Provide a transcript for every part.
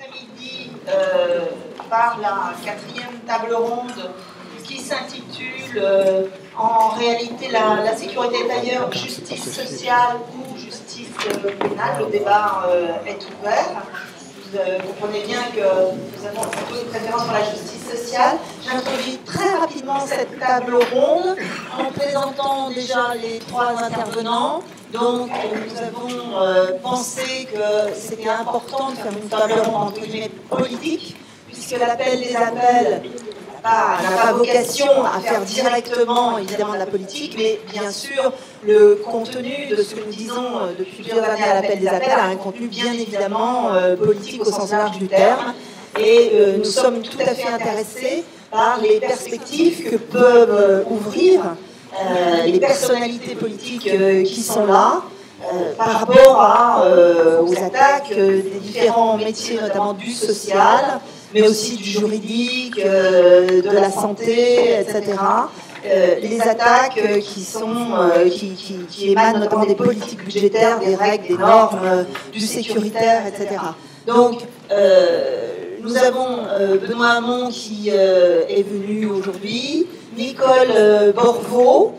après-midi par la quatrième table ronde qui s'intitule en réalité la sécurité intérieure, justice sociale ou justice pénale. Le débat est ouvert. Vous comprenez bien que nous avons plutôt une préférence pour la justice sociale. J'introduis très rapidement cette table ronde en présentant déjà les trois intervenants. Donc, nous avons pensé que c'était important de faire une table ronde entre guillemets politique, puisque l'appel des appels n'a pas vocation à faire directement, évidemment, de la politique, mais bien sûr, le contenu de ce que nous disons depuis plusieurs années à l'appel des appels a un contenu bien évidemment politique au sens large du terme. Et nous sommes tout à fait intéressés par les perspectives que peuvent ouvrir les personnalités politiques qui sont là, par rapport aux attaques des différents métiers, notamment du social, mais aussi du juridique, de la santé, etc. Les attaques qui émanent notamment des politiques budgétaires, des règles, des normes, du sécuritaire, etc. Donc, nous avons Benoît Hamon qui est venu aujourd'hui, Nicole Borvo,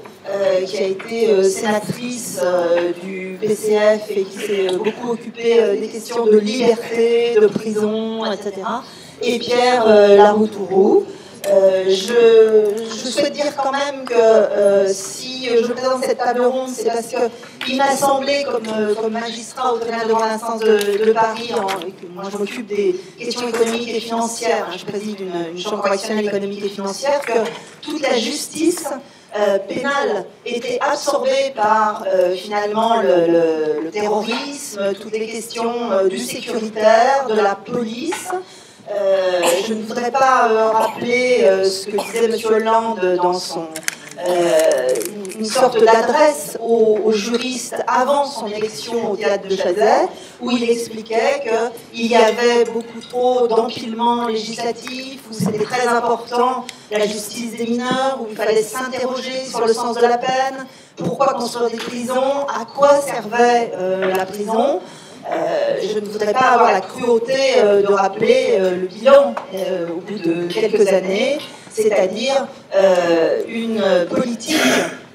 qui a été sénatrice du PCF et qui s'est beaucoup occupée des questions de liberté, de prison, etc. Et Pierre Laroutourou. Je souhaite dire quand même que si je présente cette table ronde, c'est parce qu'il m'a semblé, comme magistrat au tribunal de grande instance de Paris, et que moi je m'occupe des questions économiques et financières, je préside une chambre correctionnelle économique et financière, que toute la justice pénale était absorbée par finalement le terrorisme, toutes les questions du sécuritaire, de la police. Je ne voudrais pas rappeler ce que disait M. Hollande dans une sorte d'adresse aux juristes avant son élection au théâtre de Chazet, où il expliquait qu'il y avait beaucoup trop d'empilements législatifs, où c'était très important la justice des mineurs, où il fallait s'interroger sur le sens de la peine, pourquoi construire des prisons, à quoi servait la prison. Je ne voudrais pas avoir la cruauté de rappeler le bilan au bout de quelques années, c'est-à-dire une politique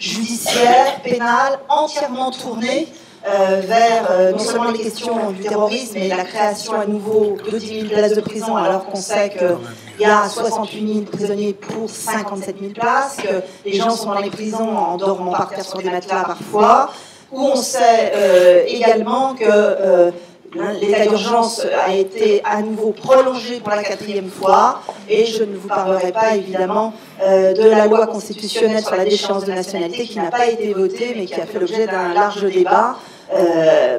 judiciaire, pénale, entièrement tournée vers non seulement les questions du terrorisme et la création à nouveau de 10 000 places de prison, alors qu'on sait qu'il y a 68 000 prisonniers pour 57 000 places, que les gens sont dans les prisons en dormant par terre sur des matelas parfois, où on sait également que l'état d'urgence a été à nouveau prolongé pour la 4e fois, et je ne vous parlerai pas évidemment de la loi constitutionnelle sur la déchéance de nationalité qui n'a pas été votée, mais qui a fait l'objet d'un large débat,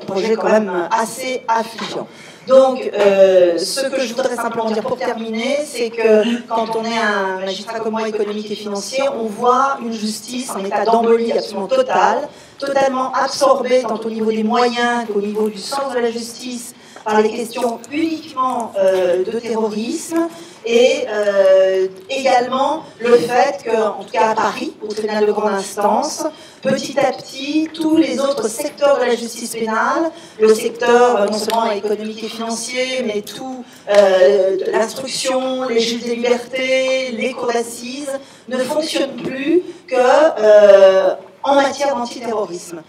projet quand même assez affligeant. Donc, ce que je voudrais simplement dire pour terminer, c'est que quand on est un magistrat comme moi, économique et financier, on voit une justice en état d'embolie absolument totale, totalement absorbée tant au niveau des moyens qu'au niveau du sens de la justice par les questions uniquement de terrorisme, et également le fait qu'en tout cas à Paris, au tribunal de grande instance, petit à petit, tous les autres secteurs de la justice pénale, le secteur non seulement économique et financier, mais tout l'instruction, les juges des libertés, les cours d'assises, ne fonctionnent plus que en matière d'antiterrorisme.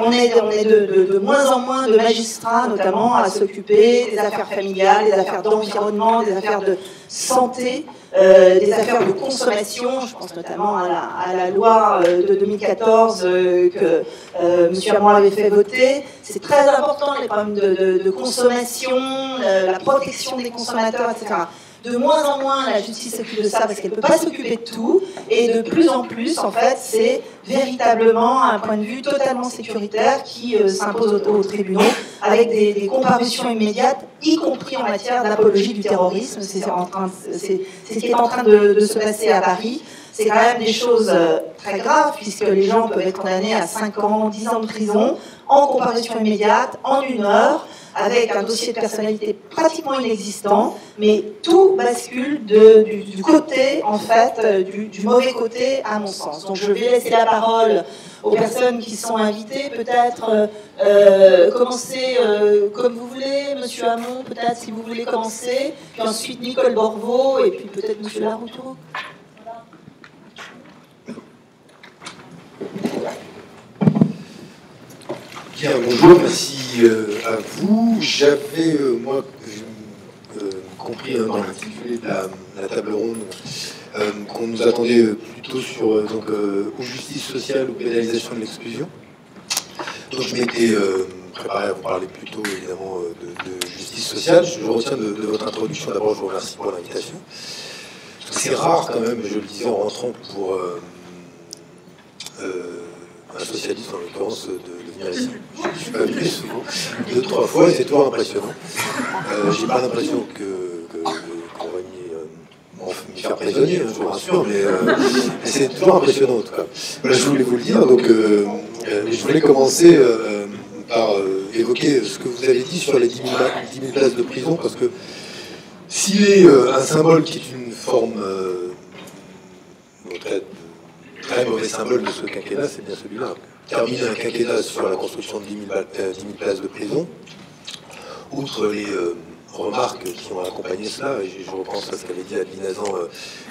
On est de moins en moins de magistrats, notamment, à s'occuper des affaires familiales, des affaires d'environnement, des affaires de santé, des affaires de consommation. Je pense notamment à la loi de 2014 que M. Hamon avait fait voter. C'est très important, les problèmes de consommation, la protection des consommateurs, etc. De moins en moins, la justice s'occupe de ça parce qu'elle ne peut pas s'occuper de tout. Et de plus en plus, en fait, c'est véritablement un point de vue totalement sécuritaire qui s'impose aux tribunaux avec des comparutions immédiates, y compris en matière d'apologie du terrorisme. C'est ce qui est en train de se passer à Paris. C'est quand même des choses très graves, puisque les gens peuvent être condamnés à 5 ans, 10 ans de prison, en comparution immédiate, en 1 heure. avec un dossier de personnalité pratiquement inexistant, mais tout bascule du côté, en fait, du mauvais côté, à mon sens. Donc je vais laisser la parole aux personnes qui sont invitées, peut-être commencer comme vous voulez, Monsieur Hamon, peut-être si vous voulez commencer, puis ensuite Nicole Borvo, et puis peut-être Monsieur Larouturou. Bien, bonjour, merci à vous. J'avais, moi, compris dans l'intitulé de la table ronde qu'on nous attendait plutôt sur ou justice sociale ou pénalisation de l'exclusion. Donc je m'étais préparé à vous parler plutôt évidemment de justice sociale. Je retiens de votre introduction, d'abord je vous remercie pour l'invitation. C'est rare quand même, je le disais en rentrant pour un socialiste en l'occurrence de venir ici. Je ne suis pas venu souvent, 2-3 fois, et c'est toujours impressionnant. J'ai pas l'impression qu'on va m'y faire prisonnier, je vous rassure, mais c'est toujours impressionnant en tout cas. Voilà, je voulais vous le dire, donc je voulais commencer par évoquer ce que vous avez dit sur les 10 000 places de prison, parce que s'il est un symbole qui est une forme très mauvais symbole de ce quinquennat, c'est bien celui-là. Terminer un quinquennat sur la construction de 10 000 places de prison, outre les remarques qui ont accompagné cela, et je repense à ce qu'avait dit Adeline Hazan,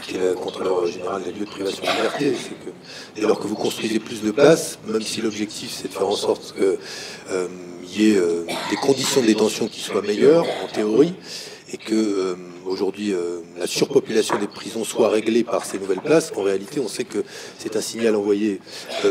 qui est la contrôleur générale des lieux de privation de liberté, c'est que dès lors que vous construisez plus de places, même si l'objectif c'est de faire en sorte qu'il y ait des conditions de détention qui soient meilleures, en théorie, et que aujourd'hui la surpopulation des prisons soit réglée par ces nouvelles places, en réalité on sait que c'est un signal envoyé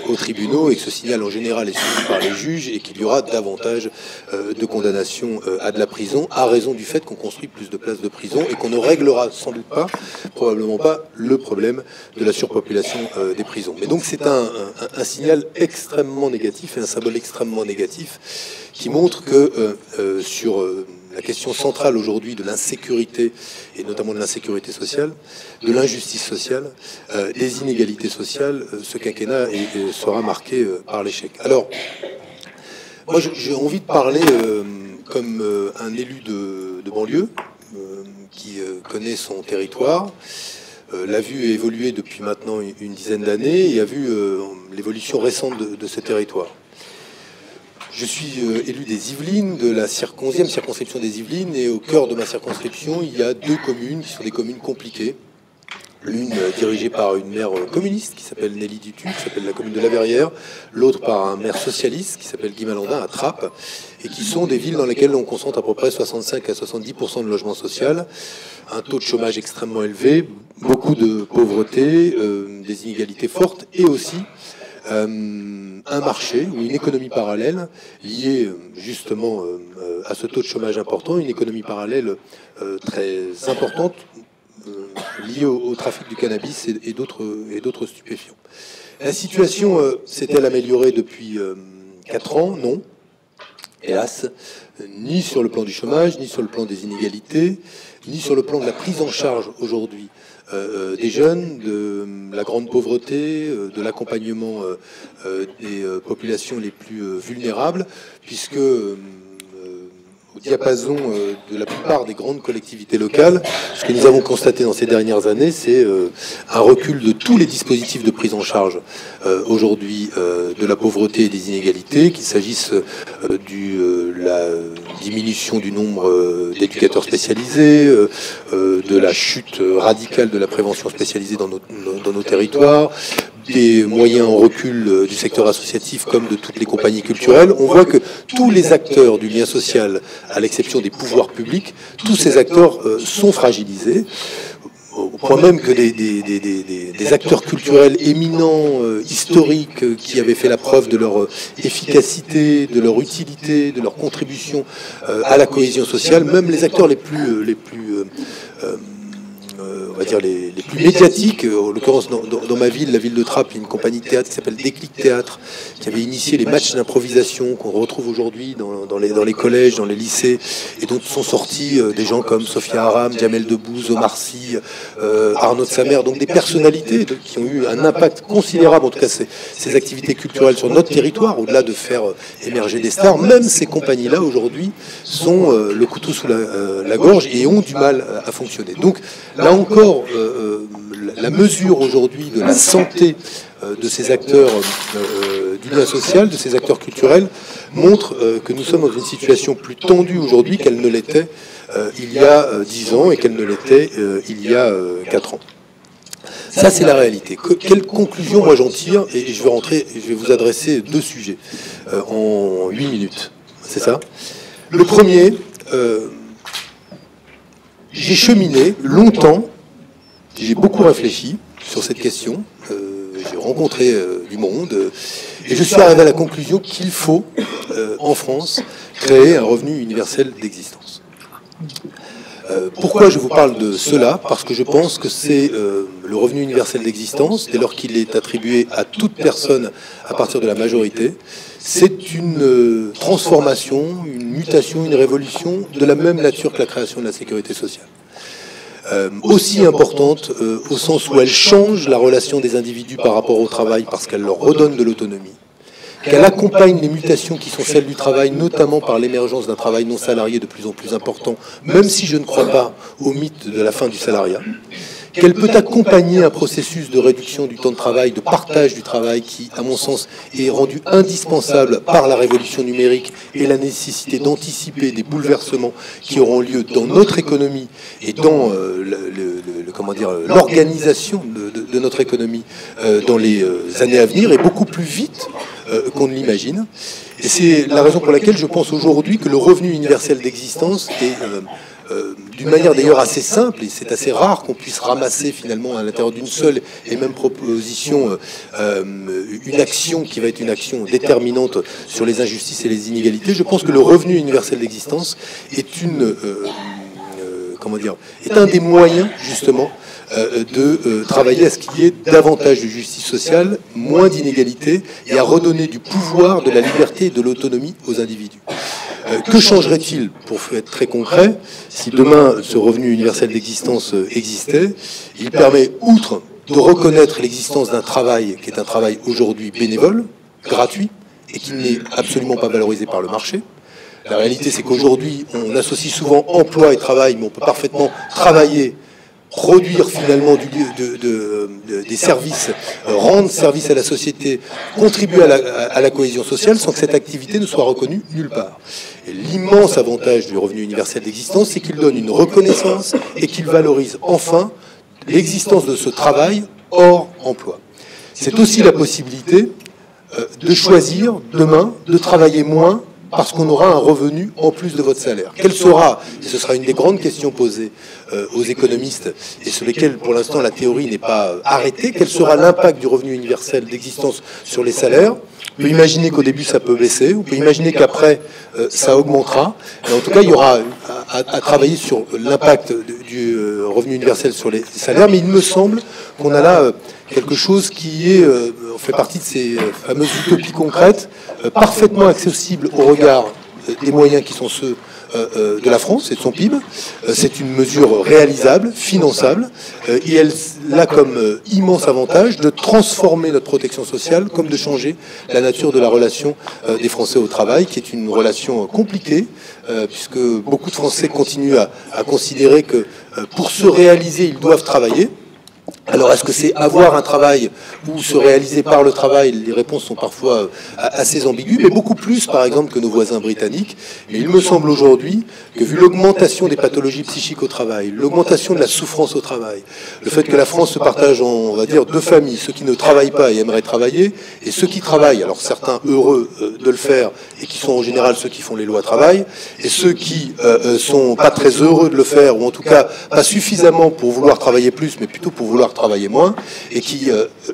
aux tribunaux et que ce signal en général est suivi par les juges et qu'il y aura davantage de condamnations à de la prison à raison du fait qu'on construit plus de places de prison et qu'on ne réglera sans doute pas, probablement pas, le problème de la surpopulation des prisons. Mais donc c'est un signal extrêmement négatif et un symbole extrêmement négatif qui montre que sur la question centrale aujourd'hui de l'insécurité, et notamment de l'insécurité sociale, de l'injustice sociale, des inégalités sociales, ce quinquennat sera marqué par l'échec. Alors, moi j'ai envie de parler comme un élu de banlieue qui connaît son territoire, l'a vu évoluer depuis maintenant une dizaine d'années et a vu l'évolution récente de ce territoire. Je suis élu des Yvelines, de la 11e circonscription des Yvelines, et au cœur de ma circonscription, il y a 2 communes qui sont des communes compliquées. L'une dirigée par une maire communiste qui s'appelle Nelly Dutu, qui s'appelle la commune de La Verrière, l'autre par un maire socialiste qui s'appelle Guy Malandin à Trappes, et qui sont des villes dans lesquelles on concentre à peu près 65 à 70% de logement social, un taux de chômage extrêmement élevé, beaucoup de pauvreté, des inégalités fortes, et aussi un marché ou une économie parallèle liée justement à ce taux de chômage important, une économie parallèle très importante liée au trafic du cannabis et d'autres stupéfiants. La situation s'est-elle améliorée depuis 4 ans? Non, hélas, ni sur le plan du chômage, ni sur le plan des inégalités, ni sur le plan de la prise en charge aujourd'hui des jeunes, de la grande pauvreté, de l'accompagnement des populations les plus vulnérables, puisque au diapason de la plupart des grandes collectivités locales, ce que nous avons constaté dans ces dernières années, c'est un recul de tous les dispositifs de prise en charge aujourd'hui de la pauvreté et des inégalités, qu'il s'agisse de la diminution du nombre d'éducateurs spécialisés, de la chute radicale de la prévention spécialisée dans nos territoires, des moyens en recul du secteur associatif comme de toutes les compagnies culturelles. On voit que tous les acteurs du lien social, à l'exception des pouvoirs publics, tous ces acteurs sont fragilisés, au point même que des acteurs culturels éminents, historiques, qui avaient fait la preuve de leur efficacité, de leur utilité, de leur contribution à la cohésion sociale, même les acteurs les plus on va dire les plus médiatiques, en l'occurrence dans ma ville, la ville de Trappes, il y a une compagnie de théâtre qui s'appelle Déclic Théâtre, qui avait initié les matchs d'improvisation qu'on retrouve aujourd'hui dans les collèges, dans les lycées, et dont sont sortis des gens comme Sophia Aram, Jamel Debbouze, Omar Sy, Arnaud de Samer, donc des personnalités qui ont eu un impact considérable, en tout cas ces activités culturelles sur notre territoire, au-delà de faire émerger des stars. Même ces compagnies-là, aujourd'hui, sont le couteau sous la gorge et ont du mal à fonctionner. Donc, là encore, la mesure aujourd'hui de la santé de ces acteurs du lien social, de ces acteurs culturels, montre que nous sommes dans une situation plus tendue aujourd'hui qu'elle ne l'était il y a 10 ans et qu'elle ne l'était il y a 4 ans. Ça, c'est la réalité. Quelle conclusion, moi, j'en tire? Et je vais vous adresser 2 sujets en 8 minutes. C'est ça? Le premier, j'ai cheminé longtemps, j'ai beaucoup réfléchi sur cette question, j'ai rencontré du monde, et je suis arrivé à la conclusion qu'il faut, en France, créer un revenu universel d'existence. Pourquoi je vous parle de cela? Parce que je pense que c'est le revenu universel d'existence, dès lors qu'il est attribué à toute personne à partir de la majorité, c'est une transformation, une mutation, une révolution de la même nature que la création de la sécurité sociale. Aussi importante au sens où elle change la relation des individus par rapport au travail parce qu'elle leur redonne de l'autonomie, qu'elle accompagne les mutations qui sont celles du travail, notamment par l'émergence d'un travail non salarié de plus en plus important, même si je ne crois pas au mythe de la fin du salariat, qu'elle peut accompagner un processus de réduction du temps de travail, de partage du travail qui, à mon sens, est rendu indispensable par la révolution numérique et la nécessité d'anticiper des bouleversements qui auront lieu dans notre économie et dans l'organisation de notre économie dans les années à venir et beaucoup plus vite qu'on ne l'imagine. Et c'est la raison pour laquelle je pense aujourd'hui que le revenu universel d'existence est d'une manière d'ailleurs assez simple, et c'est assez rare qu'on puisse ramasser finalement à l'intérieur d'une seule et même proposition une action qui va être une action déterminante sur les injustices et les inégalités. Je pense que le revenu universel d'existence est est un des moyens justement de travailler à ce qu'il y ait davantage de justice sociale, moins d'inégalités et à redonner du pouvoir, de la liberté et de l'autonomie aux individus. Que changerait-il, pour être très concret, si demain ce revenu universel d'existence existait? Il permet, outre de reconnaître l'existence d'un travail qui est un travail aujourd'hui bénévole, gratuit, et qui n'est absolument pas valorisé par le marché. La réalité, c'est qu'aujourd'hui, on associe souvent emploi et travail, mais on peut parfaitement travailler, produire finalement des services, rendre service à la société, contribuer à la cohésion sociale sans que cette activité ne soit reconnue nulle part. Et l'immense avantage du revenu universel d'existence, c'est qu'il donne une reconnaissance et qu'il valorise enfin l'existence de ce travail hors emploi. C'est aussi la possibilité de choisir demain de travailler moins parce qu'on aura un revenu en plus de votre salaire. Quel sera, et ce sera une des grandes questions posées aux économistes, et sur lesquelles pour l'instant la théorie n'est pas arrêtée, quel sera l'impact du revenu universel d'existence sur les salaires? On peut imaginer qu'au début ça peut baisser, on peut imaginer qu'après ça augmentera, mais en tout cas il y aura à travailler sur l'impact du revenu universel sur les salaires, mais il me semble qu'on a là quelque chose qui fait partie de ces fameuses utopies concrètes, parfaitement accessibles au regard des moyens qui sont ceux de la France et de son PIB. C'est une mesure réalisable, finançable, et elle a comme immense avantage de transformer notre protection sociale, comme de changer la nature de la relation des Français au travail, qui est une relation compliquée, puisque beaucoup de Français continuent à considérer que pour se réaliser, ils doivent travailler. Alors, est-ce que c'est avoir un travail ou se réaliser par le travail? Les réponses sont parfois assez ambiguës, mais beaucoup plus, par exemple, que nos voisins britanniques. Mais il me semble aujourd'hui que, vu l'augmentation des pathologies psychiques au travail, l'augmentation de la souffrance au travail, le fait que la France se partage en, on va dire, 2 familles, ceux qui ne travaillent pas et aimeraient travailler, et ceux qui travaillent, alors certains heureux de le faire, et qui sont en général ceux qui font les lois travail, et ceux qui sont pas très heureux de le faire, ou en tout cas pas suffisamment pour vouloir travailler plus, mais plutôt pour vouloir travailler moins, et qui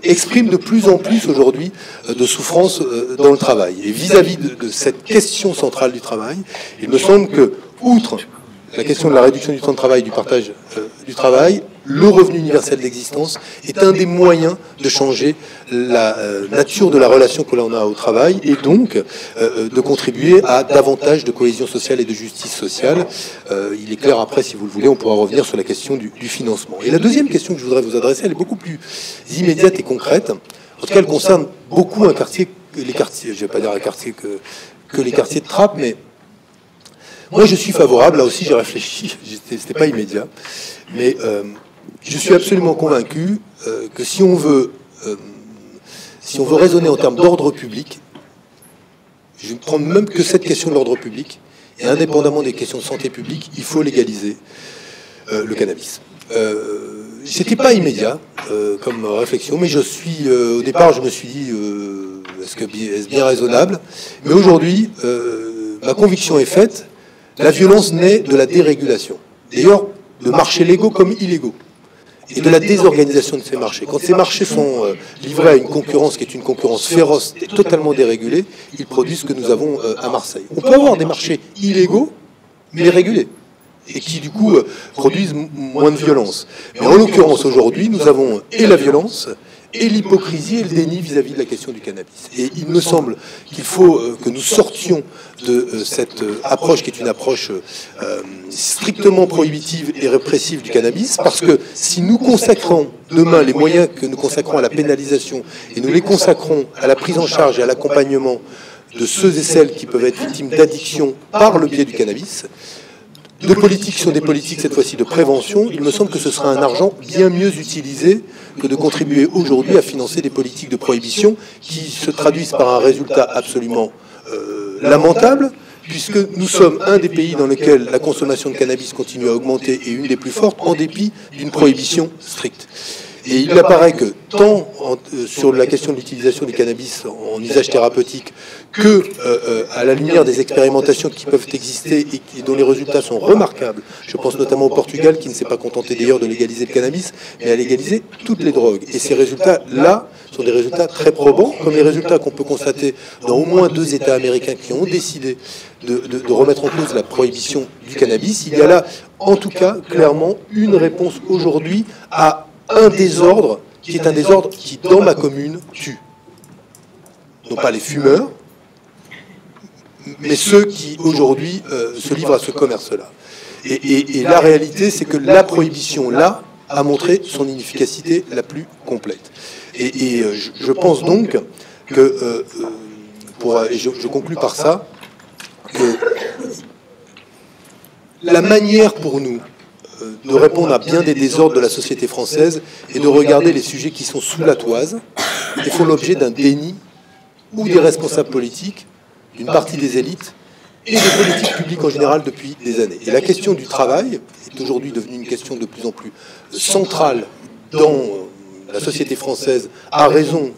expriment de plus en plus aujourd'hui de souffrance dans le travail. Et vis-à-vis de cette question centrale du travail, il me semble que, outre la question de la réduction du temps de travail, du partage du travail, le revenu universel d'existence est un des moyens de changer la nature de la relation que l'on a au travail et donc de contribuer à davantage de cohésion sociale et de justice sociale. Il est clair après, si vous le voulez, on pourra revenir sur la question du financement. Et la deuxième question que je voudrais vous adresser, elle est beaucoup plus immédiate et concrète. En tout cas, elle concerne beaucoup un quartier, les quartiers, je ne vais pas dire un quartier que les quartiers de Trappes, mais moi je suis favorable, là aussi j'ai réfléchi, c'était pas immédiat, mais je suis absolument convaincu que si on veut raisonner en termes d'ordre public, je ne prends même que cette question de l'ordre public, et indépendamment des questions de santé publique, il faut légaliser le cannabis. C'était pas immédiat comme réflexion, mais au départ, je me suis dit, est-ce bien raisonnable? Mais aujourd'hui, ma conviction est faite. La violence naît de la dérégulation. D'ailleurs, de marchés légaux comme illégaux, et de la désorganisation de ces marchés. Quand ces marchés sont livrés à une concurrence qui est une concurrence féroce et totalement dérégulée, ils produisent ce que nous avons à Marseille. On peut avoir des marchés illégaux, mais régulés, et qui du coup produisent moins de violence. Mais en l'occurrence aujourd'hui, nous avons et la violence et l'hypocrisie et le déni vis-à-vis de la question du cannabis. Et il me semble qu'il faut que nous sortions de cette approche qui est une approche strictement prohibitive et répressive du cannabis, parce que si nous consacrons demain les moyens que nous consacrons à la pénalisation et nous les consacrons à la prise en charge et à l'accompagnement de ceux et celles qui peuvent être victimes d'addiction par le biais du cannabis, de politiques qui sont des politiques cette fois-ci de prévention, il me semble que ce sera un argent bien mieux utilisé que de contribuer aujourd'hui à financer des politiques de prohibition qui se traduisent par un résultat absolument lamentable, puisque nous sommes un des pays dans lequel la consommation de cannabis continue à augmenter et une des plus fortes en dépit d'une prohibition stricte. Et il apparaît que tant sur la question de l'utilisation du cannabis en usage thérapeutique que à la lumière des expérimentations qui peuvent exister et dont les résultats sont remarquables, je pense notamment au Portugal qui ne s'est pas contenté d'ailleurs de légaliser le cannabis, mais à légaliser toutes les drogues. Et ces résultats-là sont des résultats très probants, comme les résultats qu'on peut constater dans au moins 2 États américains qui ont décidé de remettre en cause la prohibition du cannabis. Il y a là, en tout cas, clairement une réponse aujourd'hui à un désordre qui est un désordre qui, dans ma commune, tue. Non pas les fumeurs, mais ceux qui, aujourd'hui, se livrent à ce commerce-là. Et la réalité, c'est que la prohibition, là, a montré son inefficacité la plus complète. Et je pense donc que, et je conclus par ça, que la manière pour nous de répondre à bien des désordres de la société française et de regarder les sujets qui sont sous la toise et font l'objet d'un déni ou des responsables politiques, d'une partie des élites et des politiques publiques en général depuis des années. Et la question du travail est aujourd'hui devenue une question de plus en plus centrale dans la société française, à raison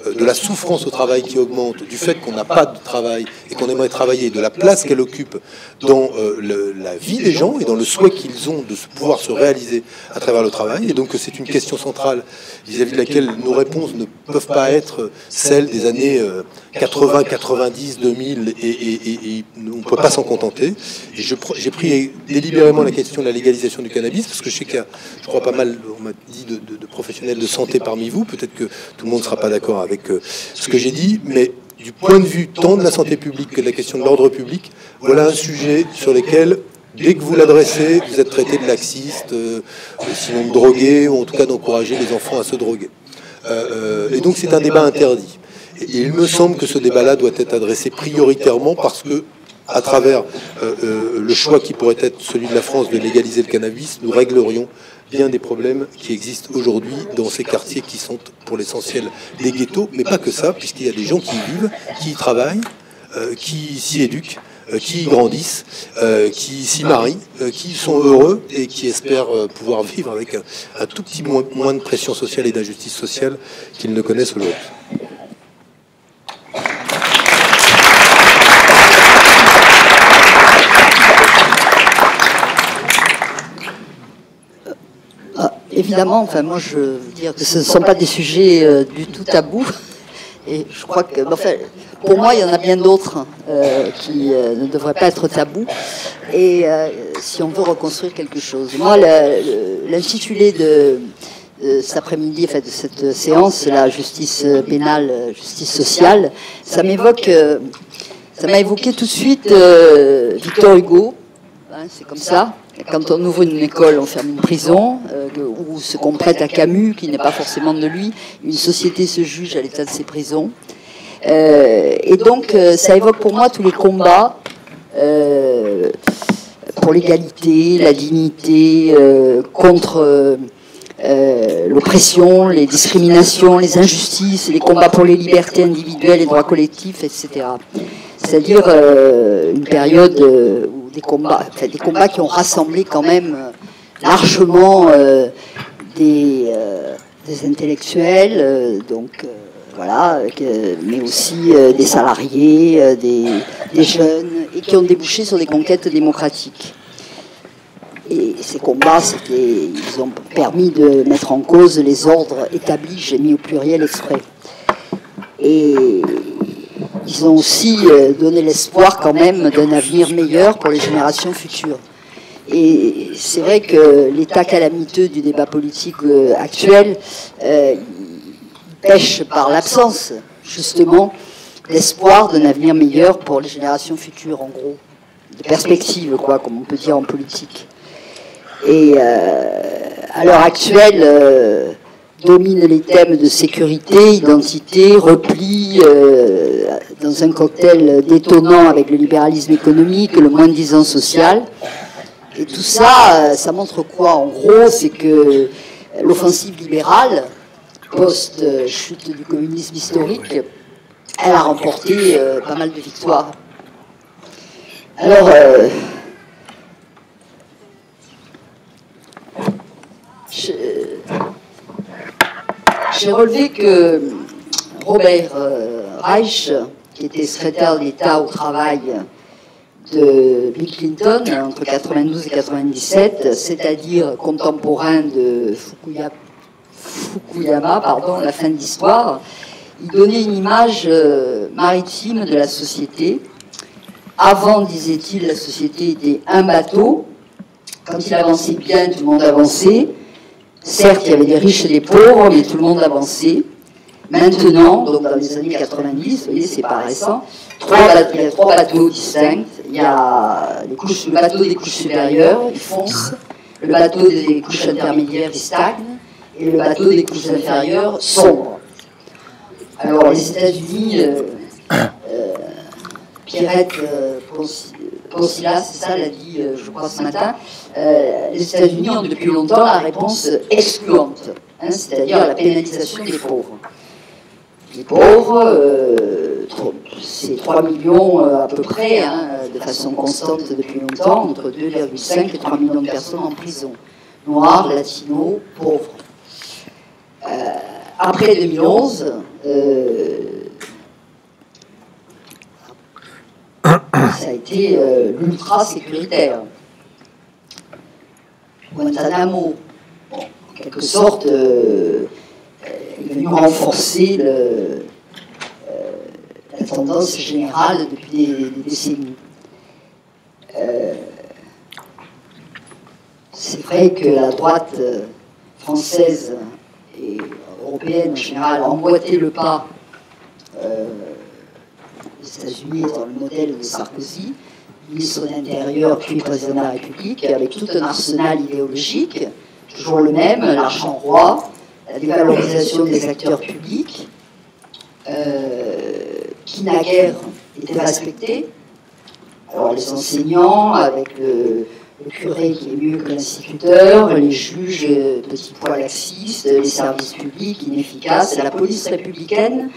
de la souffrance au travail qui augmente, du fait qu'on n'a pas de travail et qu'on aimerait travailler, de la place qu'elle occupe dans la vie des gens et dans le souhait qu'ils ont de pouvoir se réaliser à travers le travail. Et donc c'est une question centrale vis-à-vis de laquelle nos réponses ne peuvent pas être celles des années 80, 90, 2000 et on ne peut pas s'en contenter. Et j'ai pris délibérément la question de la légalisation du cannabis parce que je sais qu'il y a, je crois, pas mal, on m'a dit, de professionnels de santé parmi vous. Peut-être que tout le monde ne sera pas d'accord avec ce que j'ai dit, mais du point de vue tant de la santé publique que de la question de l'ordre public, voilà un sujet sur lequel, dès que vous l'adressez, vous êtes traité de laxiste, sinon de drogué, ou en tout cas d'encourager les enfants à se droguer. Et donc c'est un débat interdit. Et il me semble que ce débat-là doit être adressé prioritairement parce que, à travers le choix qui pourrait être celui de la France de légaliser le cannabis, nous réglerions bien des problèmes qui existent aujourd'hui dans ces quartiers qui sont pour l'essentiel des ghettos, mais pas que ça, puisqu'il y a des gens qui y vivent, qui y travaillent, qui s'y éduquent, qui y grandissent, qui s'y marient, qui sont heureux et qui espèrent pouvoir vivre avec un tout petit moins de pression sociale et d'injustice sociale qu'ils ne connaissent aujourd'hui. Évidemment, enfin moi je veux dire que ce ne sont pas des sujets du tout tabous. Et je crois que, enfin, pour moi, il y en a bien d'autres qui ne devraient pas être tabous. Et si on veut reconstruire quelque chose, moi, l'intitulé de cet après-midi, en fait, de cette séance, la justice pénale, justice sociale, ça m'a évoqué tout de suite Victor Hugo. Hein, c'est comme ça. Quand on ouvre une école, on ferme une prison, ou ce qu'on prête à Camus, qui n'est pas forcément de lui. Une société se juge à l'état de ses prisons. Et donc, ça évoque pour moi tous les combats pour l'égalité, la dignité, contre l'oppression, les discriminations, les injustices, les combats pour les libertés individuelles, les droits collectifs, etc. C'est-à-dire une période où des combats qui ont rassemblé quand même largement des intellectuels, voilà, mais aussi des salariés, des jeunes, et qui ont débouché sur des conquêtes démocratiques. Et ces combats, ils ont permis de mettre en cause les ordres établis, j'ai mis au pluriel exprès. Et ils ont aussi donné l'espoir quand même d'un avenir meilleur pour les générations futures. Et c'est vrai que l'état calamiteux du débat politique actuel pêche par l'absence, justement, d'espoir d'un avenir meilleur pour les générations futures, en gros. De perspective, quoi, comme on peut dire en politique. Et à l'heure actuelle, dominent les thèmes de sécurité, identité, repli, dans un cocktail détonnant avec le libéralisme économique, le moins-disant social. Et tout ça, ça montre quoi? En gros, c'est que l'offensive libérale, post-chute du communisme historique, elle a remporté pas mal de victoires. Alors, j'ai relevé que Robert Reich, qui était secrétaire d'État au travail de Bill Clinton entre 92 et 97, c'est-à-dire contemporain de Fukuyama, la fin de l'histoire, il donnait une image maritime de la société. Avant, disait-il, la société était un bateau. Quand il avançait bien, tout le monde avançait. Certes, il y avait des riches et des pauvres, mais tout le monde avançait. Maintenant, donc dans les années 90, vous voyez, c'est pas récent, il y a trois bateaux distincts. Il y a le bateau des couches supérieures, il fonce. Le bateau des couches intermédiaires, il stagne. Et le bateau des couches inférieures, sombre. Alors, les États-Unis, Pierrette Poncila, c'est ça, l'a dit, je crois, ce matin, les États-Unis ont depuis longtemps la réponse excluante, hein, c'est-à-dire la pénalisation des pauvres. Les pauvres, c'est 3 millions à peu près, hein, de façon constante depuis longtemps, entre 2,5 et 3 millions de personnes en prison. Noirs, latinos, pauvres. Après 2011, ça a été l'ultra sécuritaire. Guantanamo, bon, en quelque sorte, est venu renforcer la tendance générale depuis des décennies. C'est vrai que la droite française et européenne en général a emboîté le pas. Les États-Unis étant le modèle de Sarkozy, ministre de l'Intérieur puis président de la République, avec tout un arsenal idéologique, toujours le même, l'argent roi, la dévalorisation des acteurs publics, qui naguère étaient respectés. Alors les enseignants, avec le curé qui est mieux que l'instituteur, les juges petits pois laxistes, les services publics inefficaces, la police républicaine,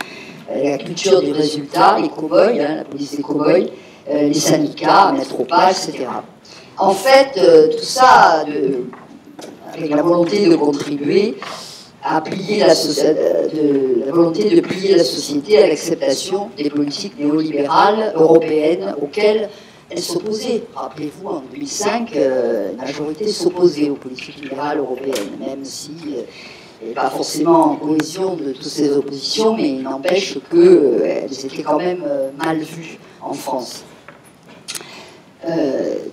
la culture du résultat, les cow-boys, hein, la police des cow-boys, les syndicats à mettre au pas, etc. En fait, tout ça, avec la volonté de contribuer à plier la volonté de plier la société à l'acceptation des politiques néolibérales européennes auxquelles elle s'opposait. Rappelez-vous, en 2005, la majorité s'opposait aux politiques libérales européennes, même si elle n'est pas forcément en cohésion de toutes ces oppositions, mais il n'empêche qu'elles étaient quand même mal vues en France.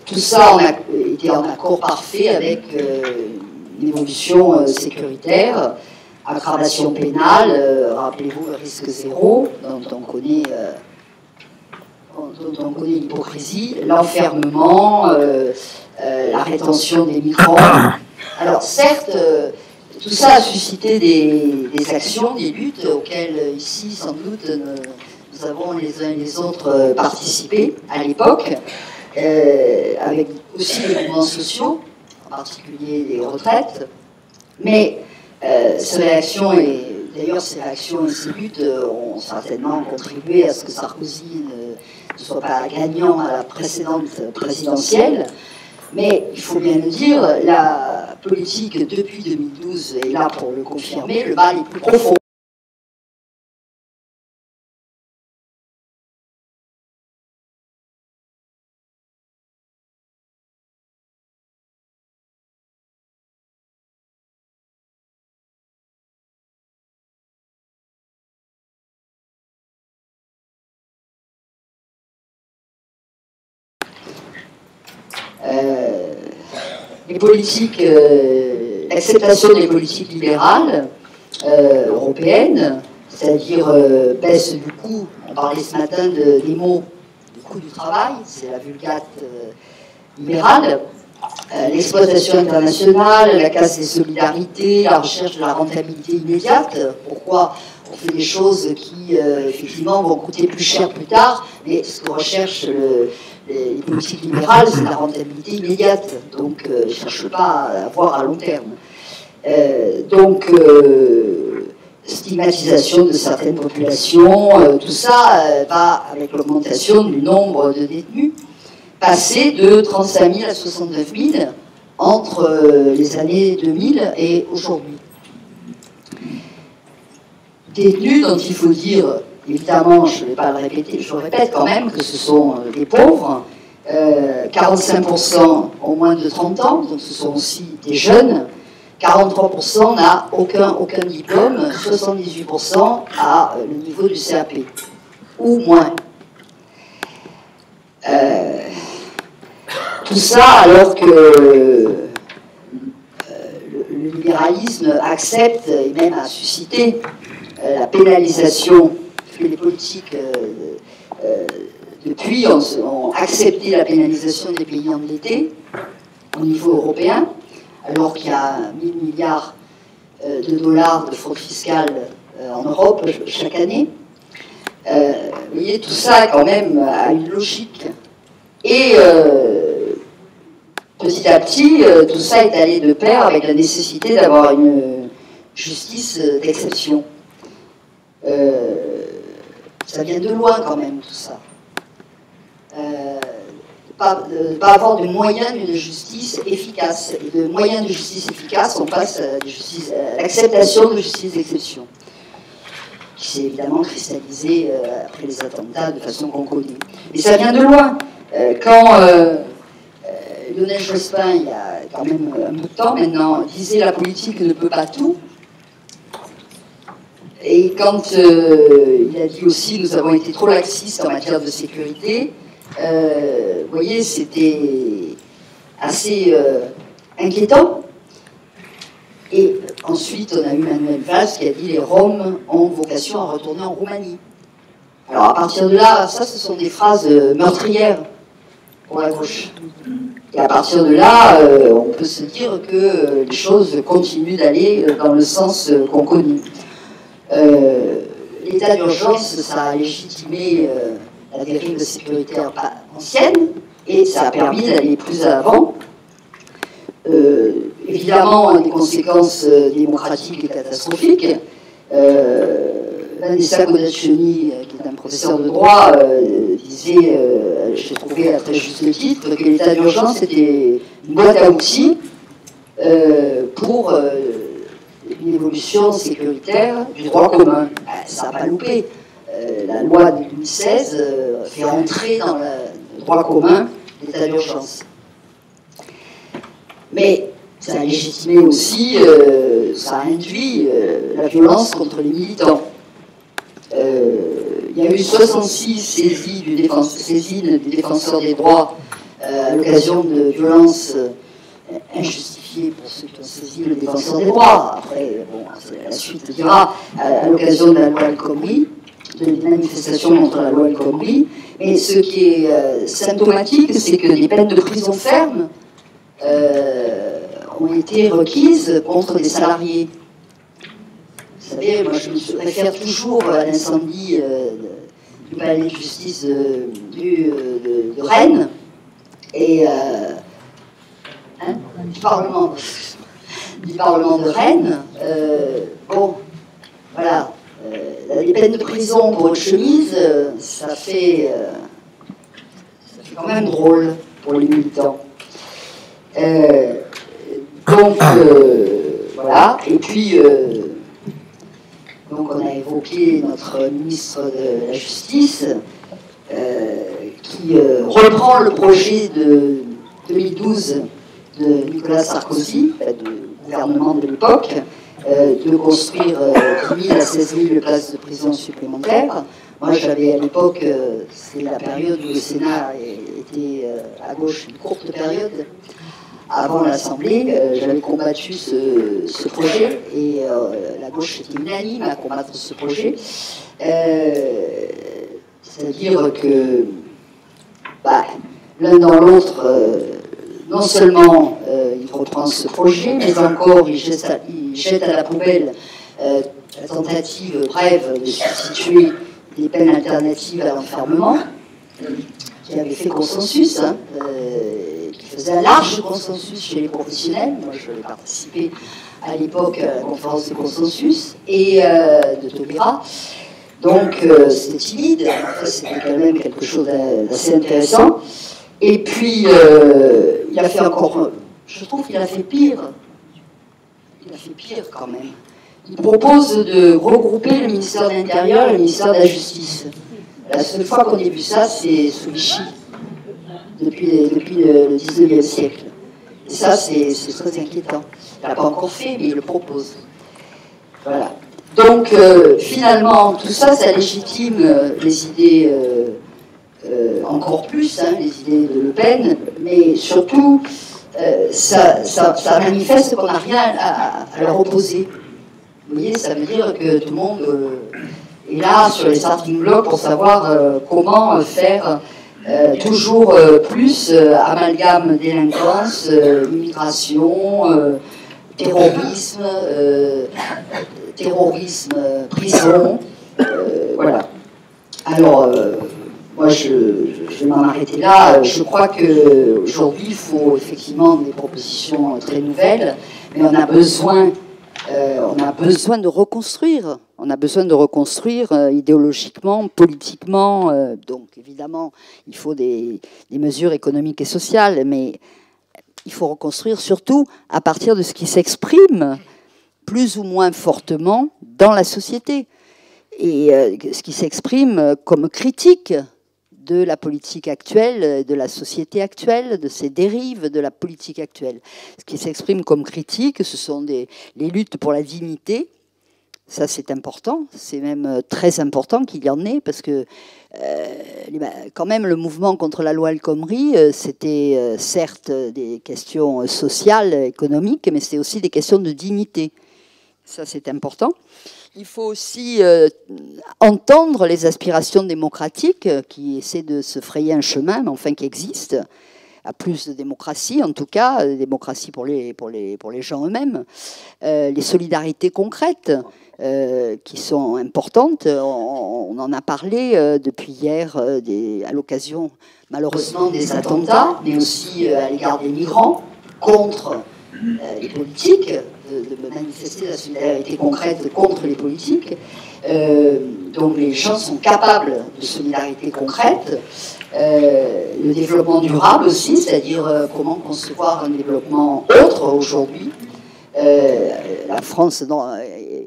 Tout ça était en accord parfait avec une une évolution sécuritaire, aggravation pénale, rappelez-vous le risque zéro, dont on connaît l'hypocrisie, l'enfermement, la rétention des migrants. Alors certes, tout ça a suscité des actions, des luttes auxquelles ici, sans doute, nous avons les uns et les autres participé à l'époque, avec aussi les mouvements sociaux, en particulier les retraites. Mais ces réactions, et d'ailleurs ces réactions et ces luttes ont certainement contribué à ce que Sarkozy ne soit pas gagnant à la précédente présidentielle. Mais il faut bien le dire, la politique depuis 2012 est là pour le confirmer, le mal est plus profond. Les politiques, l'acceptation des politiques libérales européennes, c'est-à-dire baisse du coût, on parlait ce matin des mots, du coût du travail, c'est la vulgate libérale, l'exploitation internationale, la casse des solidarités, la recherche de la rentabilité immédiate. Pourquoi on fait des choses qui, effectivement, vont coûter plus cher plus tard, mais ce que recherche les politiques libérales, c'est la rentabilité immédiate. Donc, ne cherche pas à voir à long terme. Stigmatisation de certaines populations, tout ça va avec l'augmentation du nombre de détenus, passé de 35 000 à 69 000 entre les années 2000 et aujourd'hui. Détenus dont il faut dire, évidemment, je ne vais pas le répéter, je le répète quand même, que ce sont des pauvres, 45% ont moins de 30 ans, donc ce sont aussi des jeunes, 43% n'a aucun diplôme, 78% a le niveau du CAP, ou moins. Tout ça alors que le libéralisme accepte et même a suscité la pénalisation, que les politiques depuis ont accepté la pénalisation des pays endettés au niveau européen, alors qu'il y a 1000 milliards de dollars de fraude fiscale en Europe chaque année. Vous voyez, tout ça quand même a une logique. Et petit à petit, tout ça est allé de pair avec la nécessité d'avoir une justice d'exception. Ça vient de loin quand même tout ça. Pas avoir de moyens d'une justice efficace. Et de moyens de justice efficace, on passe à l'acceptation de justice d'exception, qui s'est évidemment cristallisée après les attentats de façon qu'on connaît. Mais ça vient de loin. Quand Lionel Jospin, il y a quand même un bout de temps maintenant, disait la politique ne peut pas tout. Et quand il a dit aussi nous avons été trop laxistes en matière de sécurité, vous voyez, c'était assez inquiétant. Et ensuite, on a eu Manuel Valls qui a dit les Roms ont vocation à retourner en Roumanie. Alors à partir de là, ça ce sont des phrases meurtrières pour la gauche. Et à partir de là, on peut se dire que les choses continuent d'aller dans le sens qu'on connaît. L'état d'urgence, ça a légitimé la dérive sécuritaire ancienne et ça a permis d'aller plus avant. Évidemment, des conséquences démocratiques et catastrophiques. Vanessa Kodachoni, qui est un professeur de droit, disait, j'ai trouvé à très juste titre, que l'état d'urgence était une boîte à outils pour une évolution sécuritaire du droit commun. Ça n'a pas loupé. La loi de 2016 fait entrer dans le droit commun l'état d'urgence. Mais ça a légitimé aussi, ça a induit la violence contre les militants. Il y a eu 66 saisines du défenseur des droits à l'occasion de violences injustifiées. identifié, pour ceux qui ont saisi, le défenseur des droits. Après, bon, la suite dira, à l'occasion de la loi El Khomri, de manifestations contre la loi El Khomri. Mais ce qui est symptomatique, c'est que des peines de prison ferme ont été requises contre des salariés. Vous savez, moi je me réfère toujours à l'incendie du palais de justice de Rennes et du Parlement de Rennes. Bon, voilà, les peines de prison pour une chemise, ça fait quand même drôle pour les militants. Donc, voilà, et puis, donc on a évoqué notre ministre de la Justice, qui reprend le projet de 2012 de Nicolas Sarkozy, du gouvernement de l'époque, de construire 10 000 à 16 000 places de prison supplémentaires. Moi, j'avais à l'époque, c'est la période où le Sénat était à gauche, une courte période, avant l'Assemblée, j'avais combattu ce projet et la gauche était unanime à combattre ce projet. C'est-à-dire que l'un dans l'autre, non seulement il reprend ce projet, mais encore il jette à la poubelle la tentative brève de substituer des peines alternatives à l'enfermement, qui avait fait consensus, qui faisait un large consensus chez les professionnels. Moi, je l'ai participé à l'époque à la conférence de consensus et de Taubira. Donc, c'était timide, enfin, c'était quand même quelque chose d'assez intéressant. Et puis, il a fait encore, je trouve qu'il a fait pire. Il a fait pire quand même. Il propose de regrouper le ministère de l'Intérieur et le ministère de la Justice. La seule fois qu'on ait vu ça, c'est sous Vichy, depuis le 19e siècle. Et ça, c'est très inquiétant. Il ne l'a pas encore fait, mais il le propose. Voilà. Donc, finalement, tout ça, ça légitime les idées encore plus, les idées de Le Pen, mais surtout, ça manifeste qu'on n'a rien à leur opposer. Vous voyez, ça veut dire que tout le monde est là sur les starting blocks pour savoir comment faire toujours plus amalgame délinquance, immigration, terrorisme, prison, voilà. Alors, moi, je vais m'en arrêter là. Je crois qu'aujourd'hui, il faut effectivement des propositions très nouvelles, mais on a besoin de reconstruire. On a besoin de reconstruire idéologiquement, politiquement. Donc, évidemment, il faut des mesures économiques et sociales, mais il faut reconstruire surtout à partir de ce qui s'exprime plus ou moins fortement dans la société. Et ce qui s'exprime comme critique de la politique actuelle, de la société actuelle, de ses dérives de la politique actuelle. Ce qui s'exprime comme critique, ce sont les luttes pour la dignité. Ça, c'est important. C'est même très important qu'il y en ait, parce que quand même, le mouvement contre la loi El Khomri, c'était certes des questions sociales, économiques, mais c'était aussi des questions de dignité. Ça, c'est important. Il faut aussi entendre les aspirations démocratiques qui essaient de se frayer un chemin, mais enfin qui existent, à plus de démocratie, en tout cas, démocratie pour les gens eux-mêmes, les solidarités concrètes qui sont importantes. On en a parlé depuis hier à l'occasion, malheureusement, des attentats, mais aussi à l'égard des migrants, contre les politiques, de manifester la solidarité concrète contre les politiques. Donc les gens sont capables de solidarité concrète. Le développement durable aussi, c'est-à-dire comment concevoir un développement autre aujourd'hui. La France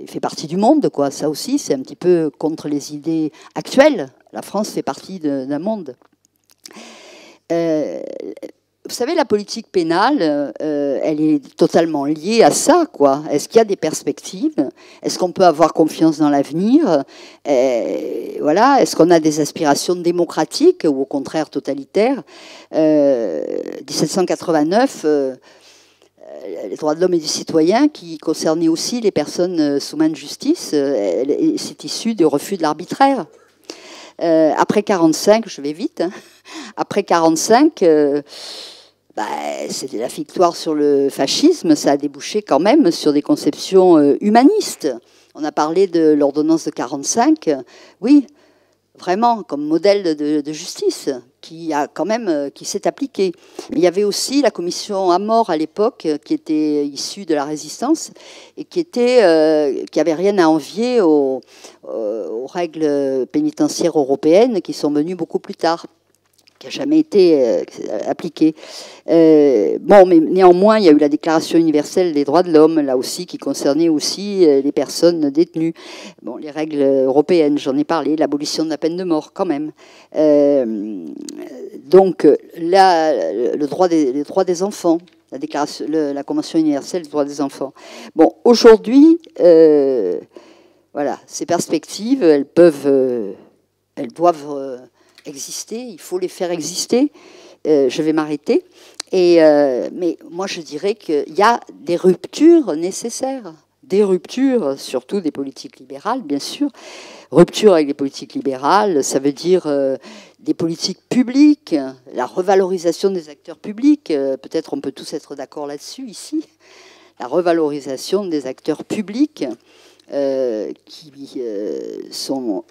fait partie du monde, quoi. Ça aussi, c'est un petit peu contre les idées actuelles. La France fait partie d'un monde. Vous savez, la politique pénale, elle est totalement liée à ça, quoi. Est-ce qu'il y a des perspectives? Est-ce qu'on peut avoir confiance dans l'avenir? Voilà. Est-ce qu'on a des aspirations démocratiques ou au contraire totalitaires? 1789, les droits de l'homme et du citoyen, qui concernait aussi les personnes sous main de justice. C'est issu du refus de l'arbitraire. Après 45, je vais vite, hein, après 45, c'était la victoire sur le fascisme, ça a débouché quand même sur des conceptions humanistes. On a parlé de l'ordonnance de 45, oui, vraiment comme modèle de justice qui s'est appliquée. Mais il y avait aussi la commission Amor à l'époque qui était issue de la résistance et qui avait rien à envier aux règles pénitentiaires européennes qui sont venues beaucoup plus tard, qui n'a jamais été appliquée. Mais néanmoins, il y a eu la Déclaration universelle des droits de l'homme, là aussi, qui concernait aussi les personnes détenues. Bon, les règles européennes, j'en ai parlé, l'abolition de la peine de mort, quand même. Donc, là, les droits des enfants, la Convention universelle des droits des enfants. Bon, aujourd'hui, voilà, ces perspectives, elles doivent exister, il faut les faire exister. Je vais m'arrêter. Mais moi, je dirais qu'il y a des ruptures nécessaires. Des ruptures, surtout des politiques libérales, bien sûr. Rupture avec les politiques libérales, ça veut dire des politiques publiques, la revalorisation des acteurs publics. Peut-être on peut tous être d'accord là-dessus, ici. La revalorisation des acteurs publics qui sont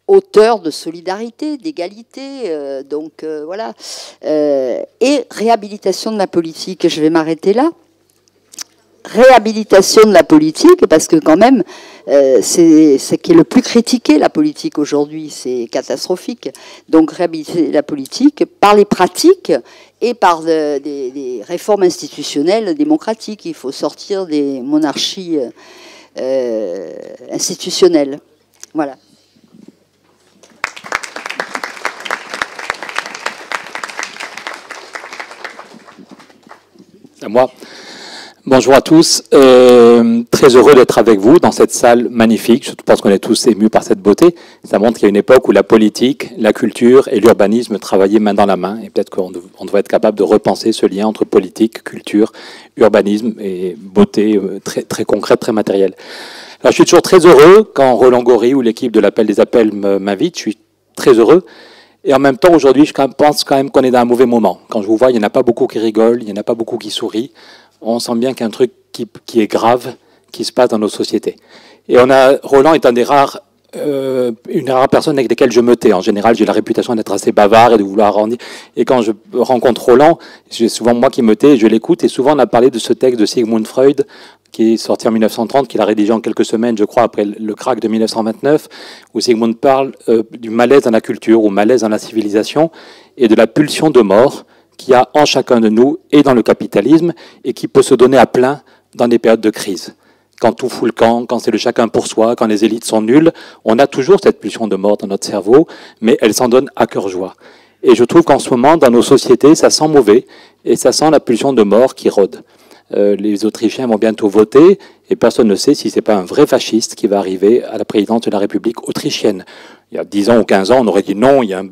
auteurs de solidarité, d'égalité, voilà. Et réhabilitation de la politique, je vais m'arrêter là. Réhabilitation de la politique, parce que quand même, c'est ce qui est le plus critiqué, la politique aujourd'hui, c'est catastrophique. Donc réhabiliter la politique par les pratiques et par des réformes institutionnelles démocratiques. Il faut sortir des monarchies institutionnelles. Voilà. À moi. Bonjour à tous. Très heureux d'être avec vous dans cette salle magnifique. Je pense qu'on est tous émus par cette beauté. Ça montre qu'il y a une époque où la politique, la culture et l'urbanisme travaillaient main dans la main. Et peut-être qu'on devrait être capable de repenser ce lien entre politique, culture, urbanisme et beauté très, très concrète, très matérielle. Alors, je suis toujours très heureux quand Roland Gori ou l'équipe de l'Appel des Appels m'invite. Je suis très heureux. Et en même temps, aujourd'hui, je pense quand même qu'on est dans un mauvais moment. Quand je vous vois, il n'y en a pas beaucoup qui rigolent, il n'y en a pas beaucoup qui sourient. On sent bien qu'il y a un truc qui est grave, qui se passe dans nos sociétés. Et Roland est une rare personne avec lesquelles je me tais. En général, j'ai la réputation d'être assez bavard et de vouloir arrondir. Et quand je rencontre Roland, c'est souvent moi qui me tais, je l'écoute. Et souvent, on a parlé de ce texte de Sigmund Freud, qui est sorti en 1930, qu'il a rédigé en quelques semaines, je crois, après le krach de 1929, où Sigmund parle du malaise dans la culture, ou malaise dans la civilisation, et de la pulsion de mort qu'il y a en chacun de nous et dans le capitalisme, et qui peut se donner à plein dans des périodes de crise. Quand tout fout le camp, quand c'est le chacun pour soi, quand les élites sont nulles, on a toujours cette pulsion de mort dans notre cerveau, mais elle s'en donne à cœur joie. Et je trouve qu'en ce moment, dans nos sociétés, ça sent mauvais, et ça sent la pulsion de mort qui rôde. Les Autrichiens vont bientôt voter, et personne ne sait si c'est pas un vrai fasciste qui va arriver à la présidence de la République autrichienne. Il y a 10 ans ou 15 ans, on aurait dit non, il y a un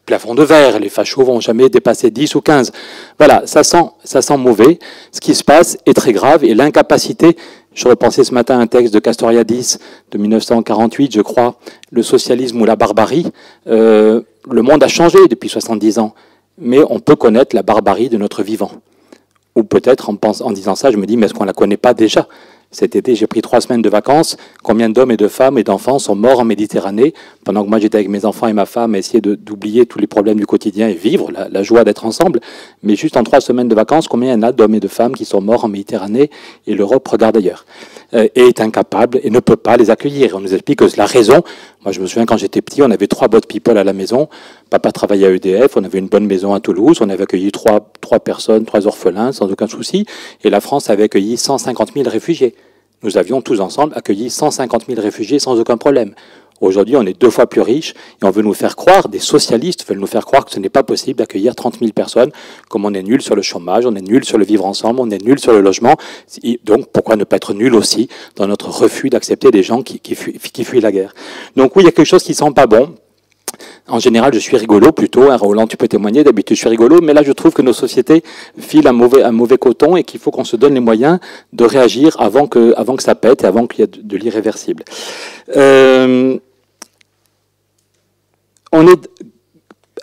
plafond de verre, les fachos vont jamais dépasser 10 ou 15. Voilà, ça sent mauvais. Ce qui se passe est très grave, et l'incapacité, je repensais ce matin à un texte de Castoriadis de 1948, je crois, le socialisme ou la barbarie. Le monde a changé depuis 70 ans, mais on peut connaître la barbarie de notre vivant. Ou peut-être en disant ça, je me dis, mais est-ce qu'on ne la connaît pas déjà ? Cet été, j'ai pris 3 semaines de vacances. Combien d'hommes et de femmes et d'enfants sont morts en Méditerranée pendant que moi j'étais avec mes enfants et ma femme à essayer d'oublier tous les problèmes du quotidien et vivre la joie d'être ensemble. Mais juste en 3 semaines de vacances, combien il y en a d'hommes et de femmes qui sont morts en Méditerranée et l'Europe regarde ailleurs et est incapable et ne peut pas les accueillir. On nous explique que c'est la raison. Moi, je me souviens quand j'étais petit, on avait 3 boat people à la maison. Papa travaillait à EDF, on avait une bonne maison à Toulouse, on avait accueilli 3 personnes, 3 orphelins sans aucun souci. Et la France avait accueilli 150 000 réfugiés. Nous avions tous ensemble accueilli 150 000 réfugiés sans aucun problème. Aujourd'hui, on est 2 fois plus riches et on veut nous faire croire, des socialistes veulent nous faire croire que ce n'est pas possible d'accueillir 30 000 personnes, comme on est nul sur le chômage, on est nul sur le vivre ensemble, on est nul sur le logement. Donc, pourquoi ne pas être nul aussi dans notre refus d'accepter des gens qui fuient la guerre ? Donc oui, il y a quelque chose qui sent pas bon. En général, je suis rigolo plutôt. Hein, Roland, tu peux témoigner. D'habitude, je suis rigolo. Mais là, je trouve que nos sociétés filent un mauvais coton et qu'il faut qu'on se donne les moyens de réagir avant que ça pète et avant qu'il y ait de l'irréversible.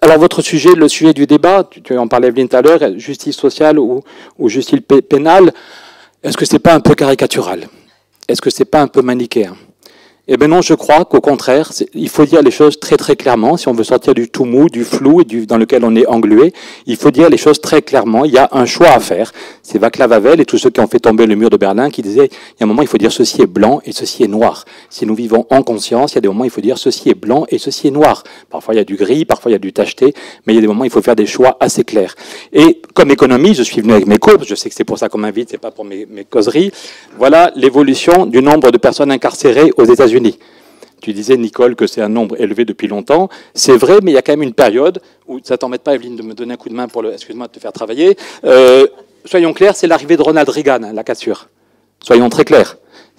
Alors, votre sujet, le sujet du débat, tu en parlais, Evelyne, tout à l'heure, justice sociale ou justice pénale, est-ce que c'est pas un peu caricatural? Est-ce que c'est pas un peu manichéen? Eh bien non, je crois qu'au contraire, il faut dire les choses très très clairement. Si on veut sortir du tout mou, du flou et dans lequel on est englué, il faut dire les choses très clairement. Il y a un choix à faire. C'est Václav Havel et tous ceux qui ont fait tomber le mur de Berlin qui disaient, il y a un moment, il faut dire ceci est blanc et ceci est noir. Si nous vivons en conscience, il y a des moments, il faut dire ceci est blanc et ceci est noir. Parfois, il y a du gris, parfois, il y a du tacheté, mais il y a des moments, il faut faire des choix assez clairs. Et comme économiste, je suis venu avec mes courbes. Je sais que c'est pour ça qu'on m'invite, c'est pas pour mes causeries. Voilà l'évolution du nombre de personnes incarcérées aux États-Unis. Tu disais, Nicole, que c'est un nombre élevé depuis longtemps. C'est vrai, mais il y a quand même une période où, ça t'embête pas, Evelyne, de me donner un coup de main pour excuse-moi de te faire travailler. Soyons clairs, c'est l'arrivée de Ronald Reagan, la cassure. Soyons très clairs.